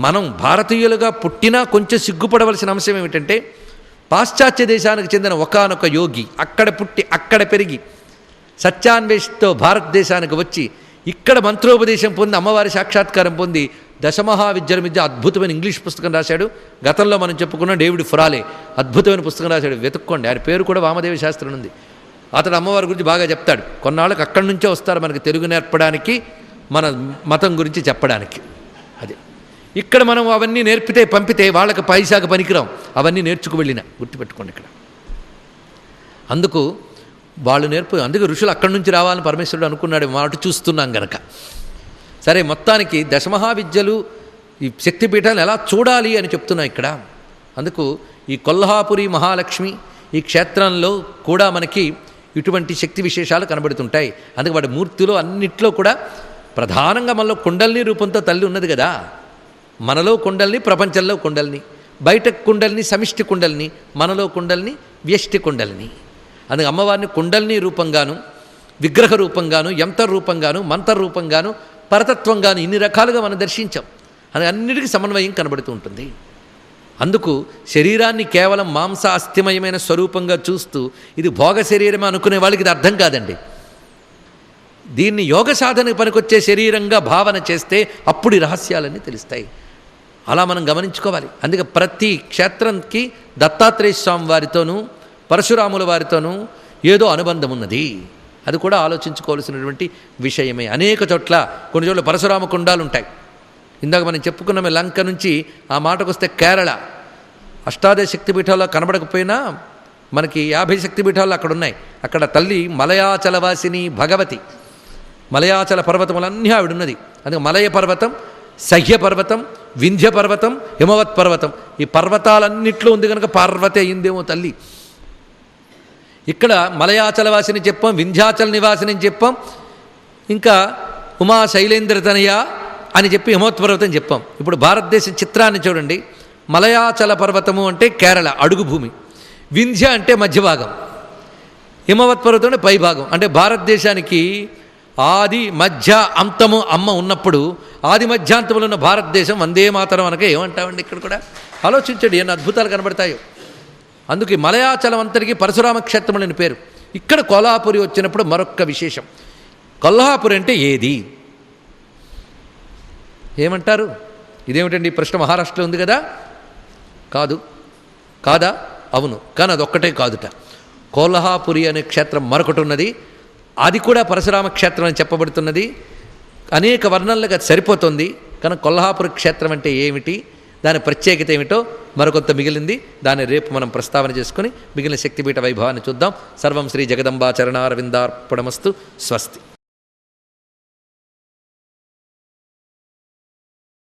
మనం భారతీయులుగా పుట్టినా కొంచెం సిగ్గుపడవలసిన అంశం ఏమిటంటే, పాశ్చాత్య దేశానికి చెందిన ఒకానొక యోగి అక్కడ పుట్టి అక్కడ పెరిగి సత్యాన్వేషితో భారతదేశానికి వచ్చి ఇక్కడ మంత్రోపదేశం పొంది అమ్మవారి సాక్షాత్కారం పొంది దశమహావిద్యల మధ్య అద్భుతమైన ఇంగ్లీష్ పుస్తకం రాశాడు. గతంలో మనం చెప్పుకున్న డేవిడ్ ఫురాలే అద్భుతమైన పుస్తకం రాశాడు, వెతుక్కోండి. ఆయన పేరు కూడా వామదేవ శాస్త్రం ఉంది. అతడు అమ్మవారి గురించి బాగా చెప్తాడు. కొన్నాళ్ళకి అక్కడి నుంచే వస్తారు మనకి తెలుగు నేర్పడానికి, మన మతం గురించి చెప్పడానికి. అది ఇక్కడ మనం అవన్నీ నేర్పితే పంపితే వాళ్ళకి పైసాకు పనికిరాం. అవన్నీ నేర్చుకు వెళ్ళిన గుర్తుపెట్టుకోండి ఇక్కడ. అందుకు వాళ్ళు అందుకు ఋషులు అక్కడి నుంచి రావాలని పరమేశ్వరుడు అనుకున్నాడు. మాట చూస్తున్నాం గనక. సరే, మొత్తానికి దశమహావిద్యలు, ఈ శక్తిపీఠాలు ఎలా చూడాలి అని చెప్తున్నా ఇక్కడ. అందుకు ఈ కొల్హాపురి మహాలక్ష్మి ఈ క్షేత్రంలో కూడా మనకి ఇటువంటి శక్తి విశేషాలు కనబడుతుంటాయి. అందుకే వాడి మూర్తిలో అన్నిట్లో కూడా ప్రధానంగా మనలో కుండలిని రూపంతో తల్లి ఉన్నది కదా. మనలో కుండలిని, ప్రపంచంలో కుండలిని, బయట కుండలిని సమిష్టి కుండలిని, మనలో కుండలిని వ్యష్టి కుండలిని. అందుకే అమ్మవారిని కుండలిని రూపంగాను, విగ్రహ రూపంగాను, యంత్ర రూపంగాను, మంత్ర రూపంగాను, పరతత్వంగాను ఇన్ని రకాలుగా మనం దర్శించాం. అది అన్నిటికీ సమన్వయం కనబడుతూ ఉంటుంది. అందుకు శరీరాన్ని కేవలం మాంస అస్థిమయమైన స్వరూపంగా చూస్తూ ఇది భోగ శరీరమే అనుకునే వాళ్ళకి ఇది అర్థం కాదండి. దీన్ని యోగ సాధనకు పనికొచ్చే శరీరంగా భావన చేస్తే అప్పుడు ఈ రహస్యాలన్నీ తెలుస్తాయి. అలా మనం గమనించుకోవాలి. అందుకే ప్రతి క్షేత్రంకి దత్తాత్రేయ స్వామి వారితోనూ పరశురాముల వారితోనూ ఏదో అనుబంధం ఉన్నది. అది కూడా ఆలోచించుకోవాల్సినటువంటి విషయమే. అనేక చోట్ల కొన్ని చోట్ల పరశురామ కుండాలు ఉంటాయి. ఇందాక మనం చెప్పుకున్నామే లంక నుంచి ఆ మాటకు వస్తే కేరళ అష్టాదశ శక్తిపీఠాల్లో కనబడకపోయినా మనకి 50 శక్తిపీఠాలు అక్కడ ఉన్నాయి. అక్కడ తల్లి మలయాచలవాసిని భగవతి, మలయాచల పర్వతములన్నీ ఆవిడున్నది. అందుకే మలయ పర్వతం, సహ్య పర్వతం, వింధ్య పర్వతం, హిమవత్ పర్వతం, ఈ పర్వతాలన్నిట్లో ఉంది కనుక పార్వతి అయిందేమో తల్లి. ఇక్కడ మలయాచలవాసిని చెప్పాం, వింధ్యాచల నివాసిని చెప్పాం, ఇంకా ఉమా శైలేంద్రతనయ అని చెప్పి హిమవత్ పర్వతం చెప్పాం. ఇప్పుడు భారతదేశ చిత్రాన్ని చూడండి. మలయాచల పర్వతము అంటే కేరళ అడుగు భూమి, వింధ్య అంటే మధ్యభాగం, హిమవత్ పర్వతం అంటే పైభాగం. అంటే భారతదేశానికి ఆది మధ్య అంతము అమ్మ ఉన్నప్పుడు ఆది మధ్యాంతములు ఉన్న భారతదేశం వందే మాతరం అనక ఏమంటామండి. ఇక్కడ కూడా ఆలోచించండి ఎన్ని అద్భుతాలు కనబడతాయో. అందుకే మలయాచలం అంతటికి పరశురామ క్షేత్రములని పేరు. ఇక్కడ కొల్హాపురి వచ్చినప్పుడు మరొక్క విశేషం. కొల్హాపురి అంటే ఏది ఏమంటారు? ఇదేమిటండి ప్రశ్న? మహారాష్ట్రలో ఉంది కదా? కాదు. కాదా? అవును. కానీ అదొక్కటే కాదుట. కొల్హాపురి అనే క్షేత్రం మరొకటి ఉన్నది. అది కూడా పరశురామ క్షేత్రం అని చెప్పబడుతున్నది. అనేక వర్ణనలకు అది సరిపోతుంది. కానీ కొల్హాపురి క్షేత్రం అంటే ఏమిటి, దాని ప్రత్యేకత ఏమిటో మరొకొంత మిగిలింది. దాన్ని రేపు మనం ప్రస్తావన చేసుకుని మిగిలిన శక్తిపీఠ వైభవాన్ని చూద్దాం. సర్వం శ్రీ జగదంబా చరణారవిందార్పణమస్తు. స్వస్తి.